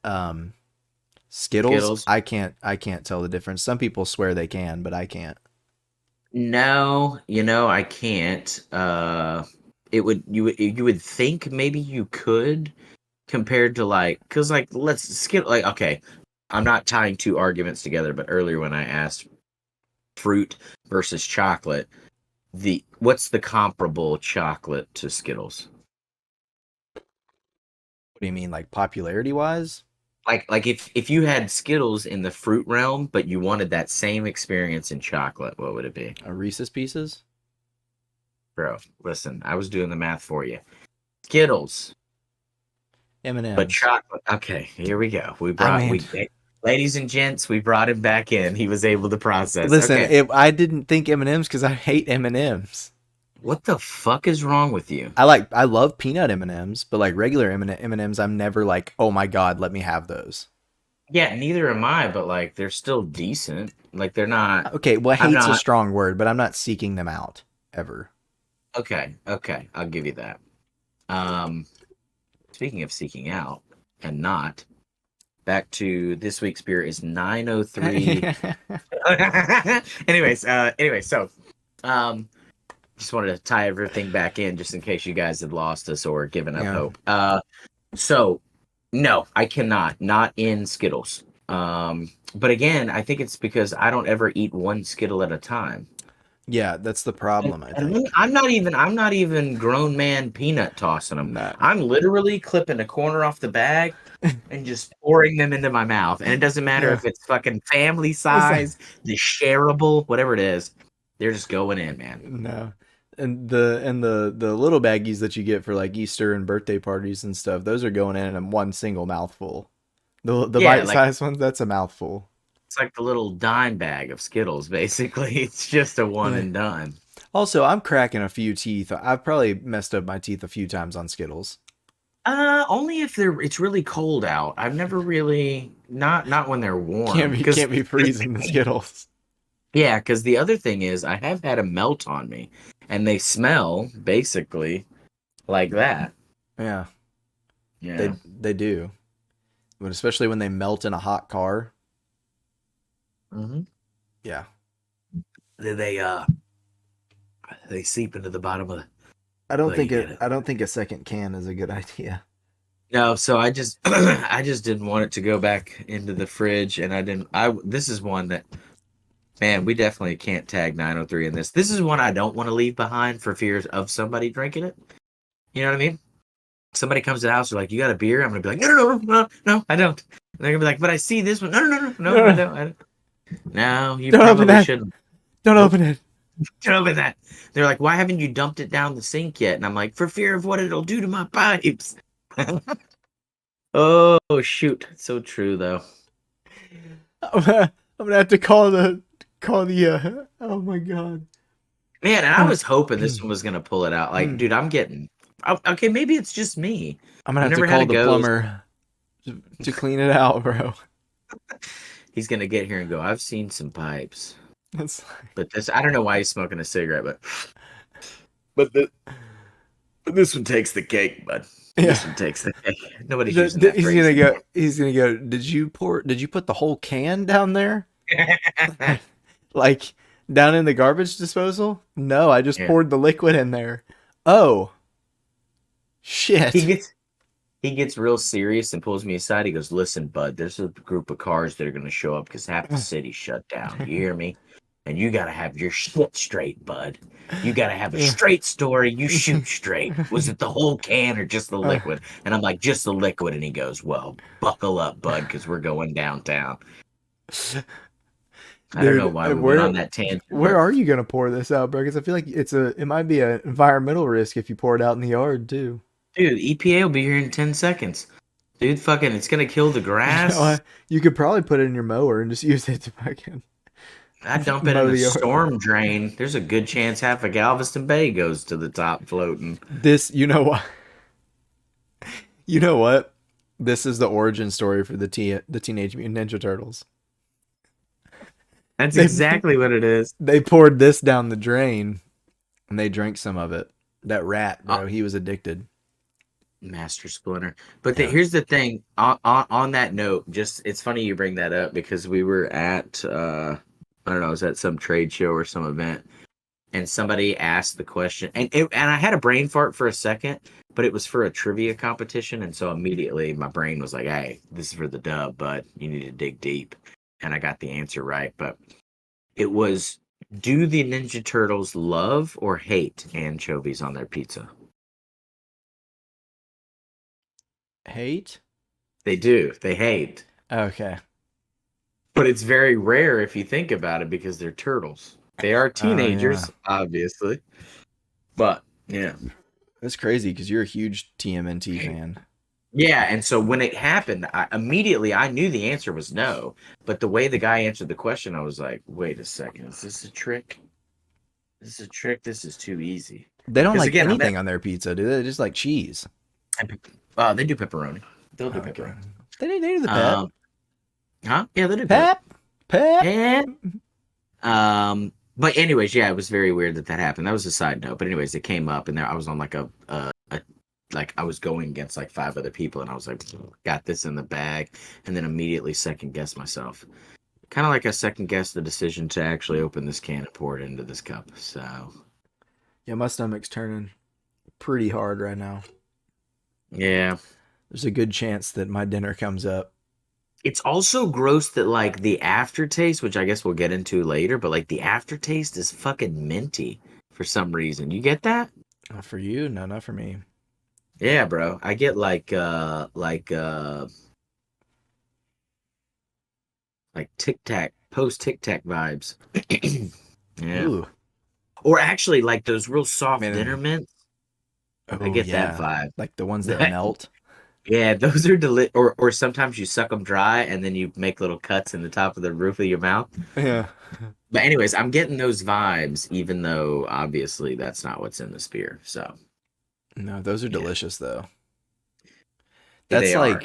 Skittles, Skittles. I can't tell the difference. Some people swear they can, but I can't. No, I can't. You would think maybe you could compared to like because like let's skip like okay, I'm not tying two arguments together, but earlier when I asked fruit versus chocolate, the what's the comparable chocolate to Skittles? What do you mean, like popularity wise? Like if you had Skittles in the fruit realm, but you wanted that same experience in chocolate, what would it be? Reese's Pieces, Bro, listen, I was doing the math for you. Skittles. M and But M's. chocolate. Okay, here we go. I mean, Ladies and gents, we brought him back in. He was able to process. listen, Okay, if I didn't think M and M's because I hate M and M's. what the fuck is wrong with you? I love peanut M and M's, but like regular M and M's, I'm never like, oh my god, let me have those. Yeah, neither am I, but like they're still decent. Like they're not. Okay, well, I'm hate's a not. strong word, but I'm not seeking them out ever. Okay, I'll give you that. Um, speaking of seeking out and not, back to this week's beer is 903. So um just wanted to tie everything back in just in case you guys had lost us or given up Yeah, hope. So no, I cannot. Not in Skittles. But again, I think it's because I don't ever eat one Skittle at a time. yeah, that's the And, problem. I and think. I'm not even grown man peanut tossing them. Not. I'm literally clipping a corner off the bag and just pouring them into my mouth. And it doesn't matter Yeah, if it's fucking family listen, size, the shareable, whatever it is. They're just going in, man. no, and the little baggies that you get for like Easter and birthday parties and stuff, those are going in one single mouthful. The Yeah, bite like sized ones, that's a mouthful. it's like the little dime bag of Skittles, basically. It's just a one Yeah. and done. Also, I'm cracking a few teeth. I've probably messed up my teeth a few times on Skittles. Only if it's really cold out. I've never really not when they're warm. Can't be freezing the Skittles. Yeah, because the other thing is I have had a melt on me, and they smell basically like that. Yeah, Yeah. they do, but especially when they melt in a hot car. Mm-hmm. Yeah. Then they seep into the bottom of the. Well, you get it. I don't think a second can is a good idea. No, so I just I just didn't want it to go back into the fridge, and I didn't. I this is one that man, we definitely can't tag 903 in this. This is one I don't want to leave behind for fears of somebody drinking it. You know what I mean? Somebody comes to the house, they're like, "You got a beer?" I'm gonna be like, "No, no, no, no, no, I don't." And they're gonna be like, "But I see this one." No, no, no, no, no, I No, don't. I don't. No, you don't open probably that. shouldn't. Don't Nope. open it. Get over that. They're like, "Why haven't you dumped it down the sink yet?" And I'm like, "For fear of what it'll do to my pipes." Oh shoot, so true though. I'm gonna have to call the. Oh my god. Man, and I I'm was hoping this one was gonna pull it out. Like, dude, I'm getting okay. Maybe it's just me. gonna I've have to never had call a the ghost. plumber to clean it out, bro. He's gonna get here and go. I've seen some pipes, That's but this I don't know why he's smoking a cigarette, but the, this one takes the cake, bud. yeah. This one takes the cake. Nobody's using that He's phrase gonna go. anymore. He's gonna go. Did you put the whole can down there? Like down in the garbage disposal? No, I just Yeah, poured the liquid in there. Oh he shit. gets he gets real serious and pulls me aside. He goes, "Listen, bud, there's a group of cars that are going to show up because half the city's shut down. You hear me? And you got to have your shit straight, bud. You got to have a straight story. You shoot straight. Was it the whole can or just the liquid?" And I'm like, "Just the liquid." And he goes, "Well, buckle up, bud, because we're going downtown." I don't know Dude, why we went where on that tangent, where but are you gonna pour this out, bro? Because I feel like it might be an environmental risk if you pour it out in the yard too. dude, EPA will be here in 10 seconds. Dude, fucking, it's going to kill the grass. You could probably put it in your mower and just use it to fucking I dump it in mow a the yard. storm drain. There's a good chance half of Galveston Bay goes to the top floating. This, you know what? You know what? This is the origin story for the Teenage Mutant Ninja Turtles. That's They exactly what it is. they poured this down the drain and they drank some of it. That rat, Uh, bro, he was addicted. Master Splinter. But Yeah. here's the thing. On that note, just it's funny you bring that up because we were at I don't know, I was at some trade show or some event, and somebody asked the question, and I had a brain fart for a second, but it was for a trivia competition, and so immediately my brain was like, "Hey, this is for the dub, but you need to dig deep," and I got the answer right. But it was, do the Ninja Turtles love or hate anchovies on their pizza? Hate? They do. They hate. Okay. But it's very rare if you think about it because they're turtles. They are Oh yeah. teenagers, obviously. But yeah. That's crazy because you're a huge TMNT fan. Yeah, and so when it happened, I knew the answer was no. But the way the guy answered the question, I was like, wait a second, is this a trick? This is a trick. This is too easy. They don't Because like again, I met anything on their pizza, do they? They just like cheese. they do pepperoni. They'll do Okay. pepperoni. They do the pep. Um, huh? Yeah, they do pep. Pep. Pep. Yeah. But anyways, yeah, it was very weird that happened. That was a side note. But anyways, it came up, and there I was on like like I was going against like five other people, and I was like, got this in the bag, and then immediately second guess myself. Kind of like I second guessed the decision to actually open this can and pour it into this cup. So Yeah, my stomach's turning pretty hard right now. yeah. There's a good chance that my dinner comes up. It's also gross that like the aftertaste, which I guess we'll get into later, but like the aftertaste is fucking minty for some reason. You get that? Not for you, no, not for me. Yeah, bro. I get like Tic Tac, post Tic Tac vibes. Yeah. Ooh, Or actually like those real soft dinner man. mints. I Oh get that yeah, vibe. like the ones that melt. Yeah, those are or sometimes you suck them dry and then you make little cuts in the top of the roof of your mouth. Yeah. But anyways, I'm getting those vibes, even though obviously that's not what's in the spear. So No, those are yeah, delicious though. they are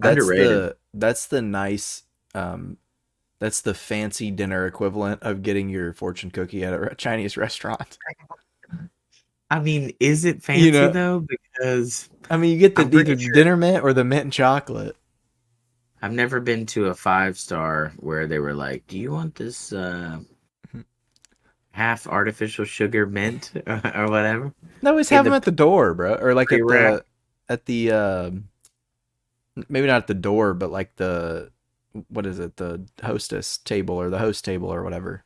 underrated. That's the nice that's the fancy dinner equivalent of getting your fortune cookie at a Chinese restaurant. I mean, is it You fancy know, though? Because I mean, you get the I'm either pretty the sure. dinner mint or the mint and chocolate. I've never been to a 5-star where they were like, "Do you want this half artificial sugar mint or whatever No, always in have them the at the door, bro, or like pre-wrap?" at the maybe not at the door, but like the what is it, the hostess table or the host table or whatever,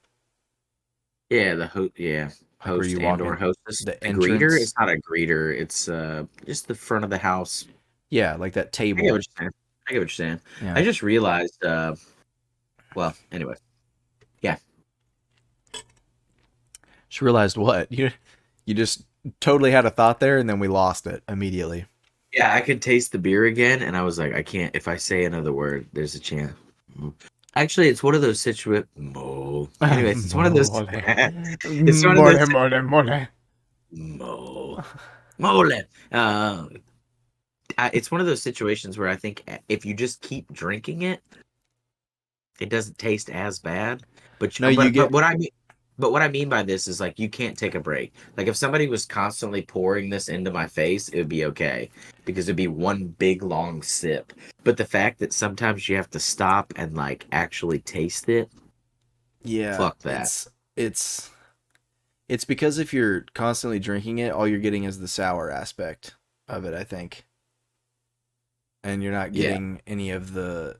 Yeah, like where host you and walk or in hostess. the The greeter, entrance. it's not a greeter. It's just the front of the house. Yeah, like that I get table. what you're saying. I get what you're saying. Yeah. I just realized. Well, anyway, yeah, Just realized what you just totally had a thought there, and then we lost it immediately. yeah. I could taste the beer again, and I was like, I can't. If I say another word, there's a chance. Mm. Actually, it's one of those situations. Mo. Anyways, it's one of those. Mole, It's one of those. mole, mole, mole. Mo. Mole. Uh, it's one of those situations where I think if you just keep drinking it, it doesn't taste as bad. But No, you get what I mean by this is like you can't take a break. Like if somebody was constantly pouring this into my face, it would be okay because it'd be one big long sip. But the fact that sometimes you have to stop and like actually taste it, yeah. fuck that. It's it's because if you're constantly drinking it, all you're getting is the sour aspect of it, I think, and you're not Yeah. getting any of the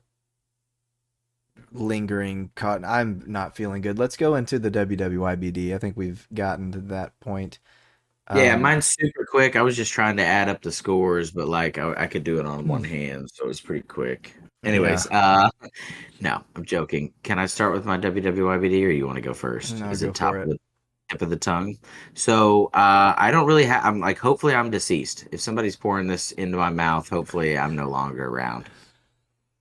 lingering cotton. I'm not feeling good. Let's go into the WWIBD. I think we've gotten to that point. Yeah, Um, mine's super quick. I was just trying to add up the scores, but like I could do it on one hand, so it's pretty quick. yeah. Anyways, no, I'm joking. Can I start with my WWIBD or you want to go first? No, Is go it for it. tip of the tongue? So I don't really have. I'm like, hopefully, I'm deceased. If somebody's pouring this into my mouth, hopefully, I'm no longer around.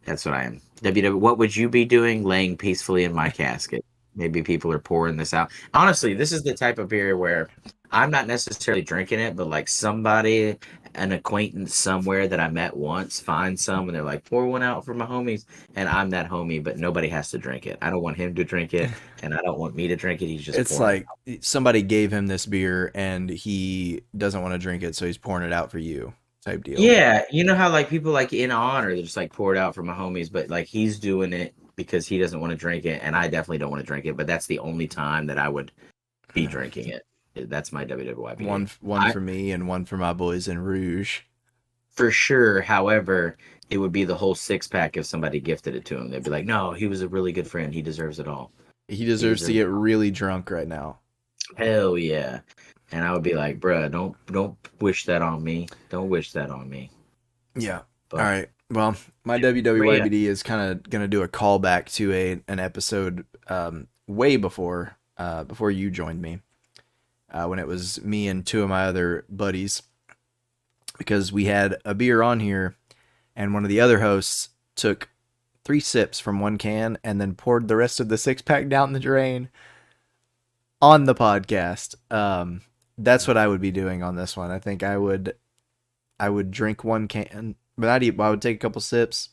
That's what I am. WW, what would you be doing laying peacefully in my casket? Maybe people are pouring this out. Honestly, this is the type of beer where I'm not necessarily drinking it, but like somebody, an acquaintance somewhere that I met once, finds some and they're like, pour one out for my homies. And I'm that homie, but nobody has to drink it. I don't want him to drink it, and I don't want me to drink it. He's just It's pouring it like out. somebody gave him this beer and he doesn't want to drink it, so he's pouring it out for you, type deal. Yeah, you know how like people like in honor, they just like pour it out for my homies, but like he's doing it because he doesn't want to drink it, and I definitely don't want to drink it. But that's the only time that I would be Yeah. drinking it. That's my WWYBD. One I for me and one for my boys in Rouge. for sure. However, it would be the whole 6 pack if somebody gifted it to him. They'd be like, "No, he was a really good friend. He deserves it all. He He deserves to deserves get it all." really drunk right now. Hell yeah! And I would be like, "Bruh, don't wish that on me. Don't wish that on me." Yeah. All But right. Well, my yeah, WWYBD is kind of gonna do a callback to an episode way before you joined me, when it was me and two of my other buddies, because we had a beer on here, and one of the other hosts took 3 sips from one can and then poured the rest of the 6 pack down the drain on the podcast. That's what I would be doing on this one. I think I would drink one can, but I would take a couple sips,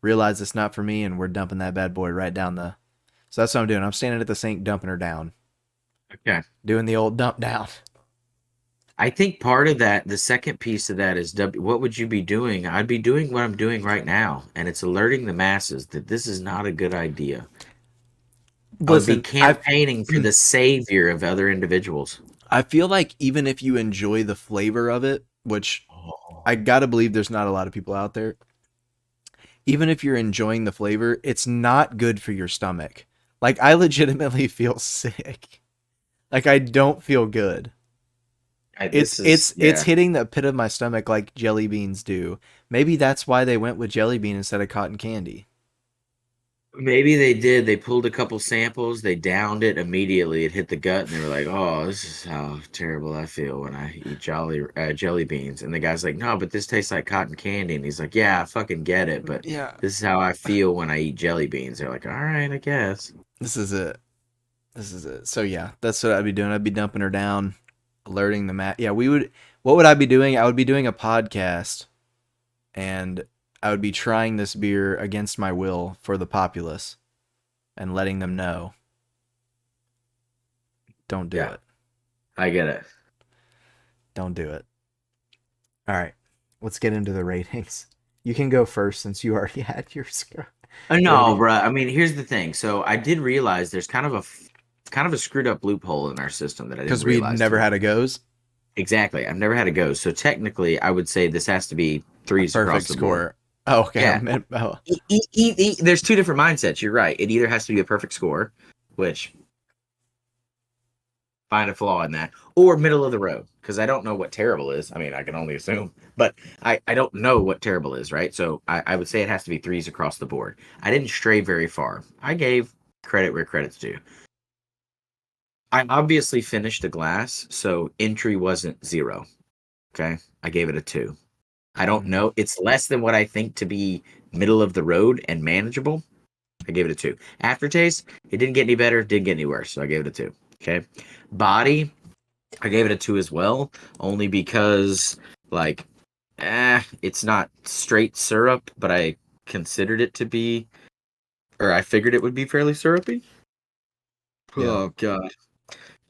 realize it's not for me, and we're dumping that bad boy right down the. So that's what I'm doing. I'm standing at the sink, dumping her down, okay. doing the old dump down. I think part of that, the second piece of that is what would you be doing? I'd be doing what I'm doing right now, and it's alerting the masses that this is not a good idea. I would be Listen, campaigning for the savior of other individuals. I feel like even if you enjoy the flavor of it, which Oh. I gotta believe there's not a lot of people out there, even if you're enjoying the flavor, it's not good for your stomach. Like I legitimately feel sick. Like I don't feel good. This is, It's yeah. hitting the pit of my stomach like jelly beans do. Maybe that's why they went with jelly bean instead of cotton candy. Maybe they did. They pulled a couple samples, they downed it immediately. It hit the gut, and they were like, "Oh, this is how terrible I feel when I eat jelly beans." And the guy's like, "No, but this tastes like cotton candy." And he's like, "Yeah, I fucking get it, but Yeah, this is how I feel when I eat jelly beans." They're like, "All right, I guess." this is it. This is it. So yeah, that's what I'd be doing. I'd be dumping her down, alerting the mat. Yeah, we would. What would I be doing? I would be doing a podcast, and I would be trying this beer against my will for the populace, and letting them know, don't do Yeah, it. I get it. Don't do it. All right, let's get into the ratings. You can go first since you already had your score. You No, already bruh. I mean, here's the thing. So I did realize there's kind of a screwed up loophole in our system that I didn't because we realize never too. had a goes. Exactly. I've never had a go. So technically, I would say this has to be A threes across perfect the board. score. Oh, okay. Yeah. Oh, There's two different mindsets. You're right. It either has to be a perfect score, which find a flaw in that, or middle of the road, because I don't know what terrible is. I mean, I can only assume, but I don't know what terrible is, right? So I would say it has to be threes across the board. I didn't stray very far. I gave credit where credit's due. I obviously finished the glass, so entry wasn't zero. Okay. I gave it a two. I don't mhm. know. It's less than what I think to be middle of the road and manageable. I gave it a two. Aftertaste, it didn't get any better, didn't get any worse. So I gave it a two. Okay. Body, I gave it a two as well, only because like it's not straight syrup, but I considered it to be, or I figured it would be fairly syrupy. Yeah. Oh god.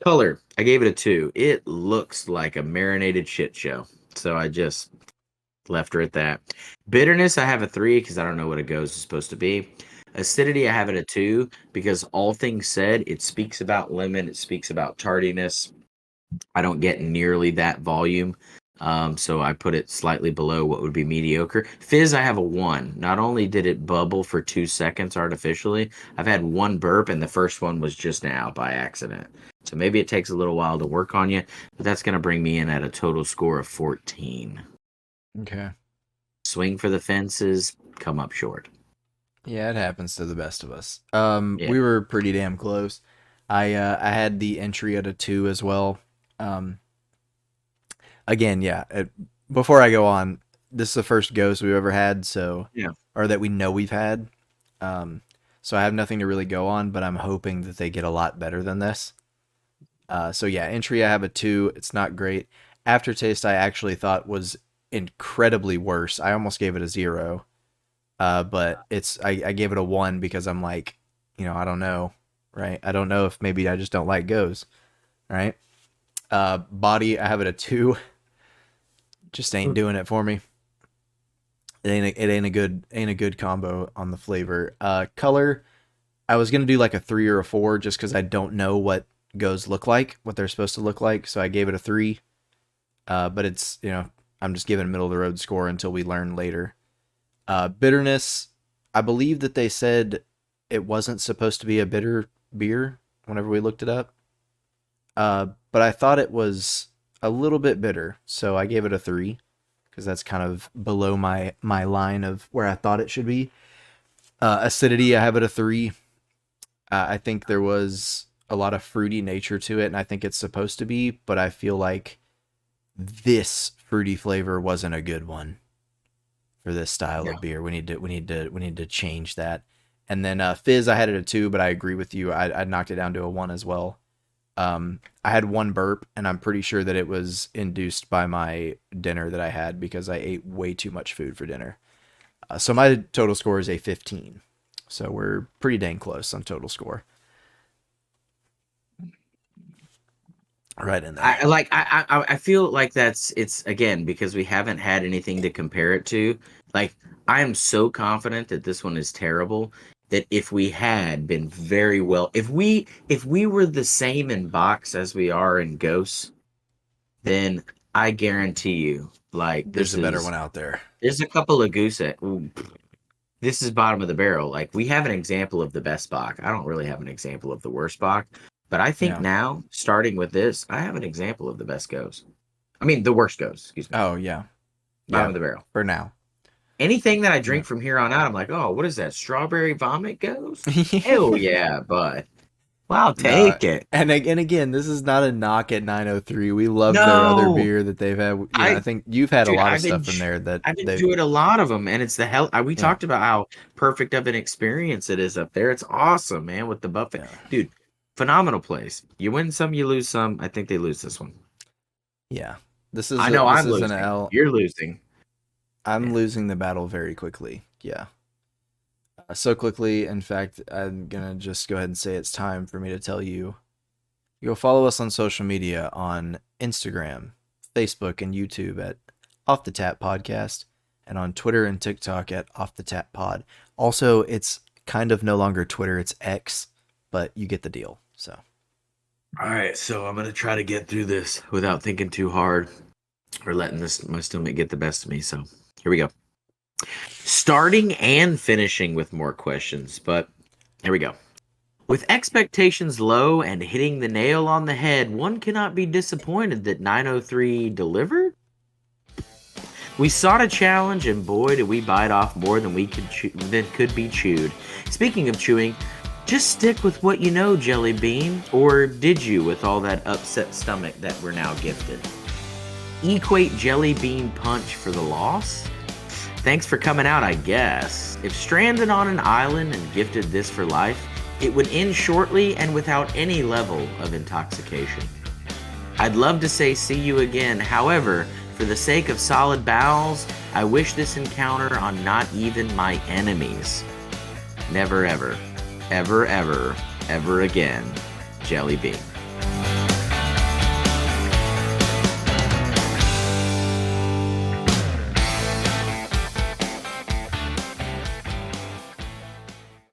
Color, I gave it a two. It looks like a marinated shit show. So I just left her at that. Bitterness, I have a three because I don't know what a gose is supposed to be. Acidity, I have it a two because all things said, it speaks about lemon, it speaks about tardiness. I don't get nearly that volume. So I put it slightly below what would be mediocre. Fizz, I have a one. Not only did it bubble for 2 seconds artificially, I've had one burp, and the first one was just now by accident. So maybe it takes a little while to work on you, but that's going to bring me in at a total score of 14. Okay. Swing for the fences, come up short. Yeah, it happens to the best of us. Yeah. We were pretty damn close. I had the entry at a two as well. Um, again, yeah. Before I go on, this is the first ghost we've ever had, so Yeah. or that we know we've had. Um, so I have nothing to really go on, but I'm hoping that they get a lot better than this. So yeah, entry I have a two. It's not great. Aftertaste I actually thought was incredibly worse. I almost gave it a zero. But I gave it a one because I'm like, I don't know, right? I don't know if maybe I just don't like goes, right? Body I have it a two. Just ain't doing it for me. It ain't a good combo on the flavor. Color I was gonna do like a three or a four just because I don't know what goes look like, what they're supposed to look like. So I gave it a three. But it's I'm just giving a middle of the road score until we learn later. Bitterness, I believe that they said it wasn't supposed to be a bitter beer whenever we looked it up. But I thought it was a little bit bitter, so I gave it a three because that's kind of below my line of where I thought it should be. Acidity, I have it a three. I think there was a lot of fruity nature to it, and I think it's supposed to be, but I feel like this fruity flavor wasn't a good one for this style Yeah. of beer. We need to change that. And then fizz, I had it a two, but I agree with you. I knocked it down to a one as well. I had one burp, and I'm pretty sure that it was induced by my dinner that I had because I ate way too much food for dinner. So my total score is a 15. So we're pretty dang close on total score. Right in there. I feel like it's again because we haven't had anything to compare it to. Like I am so confident that this one is terrible that if we had been very well, if we were the same in box as we are in Ghosts, then I guarantee you, like There's a better one out there. there's a couple of goose. Ooh, this is bottom of the barrel. Like we have an example of the best Bach. I don't really have an example of the worst Bach, but I think Yeah. now, starting with this, I have an example of the best goes. I mean, the worst goes. Excuse me. Oh yeah. Bottom Yeah. of the barrel. For now. Anything that I Yeah. drink from here on out, I'm like, oh, what is that? Strawberry vomit goes? Hell Yeah. yeah, bud. Well, I'll No, take it. and again, this is not a knock at 903. We love their other No, beer that they've had. I I think you've had a dude, lot of stuff from there that I've they, enjoyed a lot of them, and it's the hell. We yeah, talked about how perfect of an experience it is up there. It's awesome, man, with the buffet, yeah, dude. Phenomenal place. You win some, you lose some. I think they lose this one. yeah. I know This I'm is an losing. L. You're losing. I'm Yeah. losing the battle very quickly. Yeah, so quickly. In fact, I'm gonna just go ahead and say it's time for me to tell you. Go follow us on social media on Instagram, Facebook, and YouTube at Off the Tap Podcast, and on Twitter and TikTok at Off the Tap Pod. Also, it's kind of no longer Twitter, it's X, but you get the deal. So, All right, so I'm gonna try to get through this without thinking too hard or letting my stomach get the best of me. So here we go. Starting and finishing with more questions, but here we go. With expectations low and hitting the nail on the head, one cannot be disappointed that 903 delivered. We sought a challenge, and boy, did we bite off more than could be chewed. Speaking of chewing, just stick with what you know, Jelly Bean, or did you with all that upset stomach that we're now gifted? Equate Jelly Bean Punch for the loss? Thanks for coming out, I guess. If stranded on an island and gifted this for life, it would end shortly and without any level of intoxication. I'd love to say see you again. However, for the sake of solid bowels, I wish this encounter on not even my enemies. Never ever, ever, ever, ever again, Jelly Bean.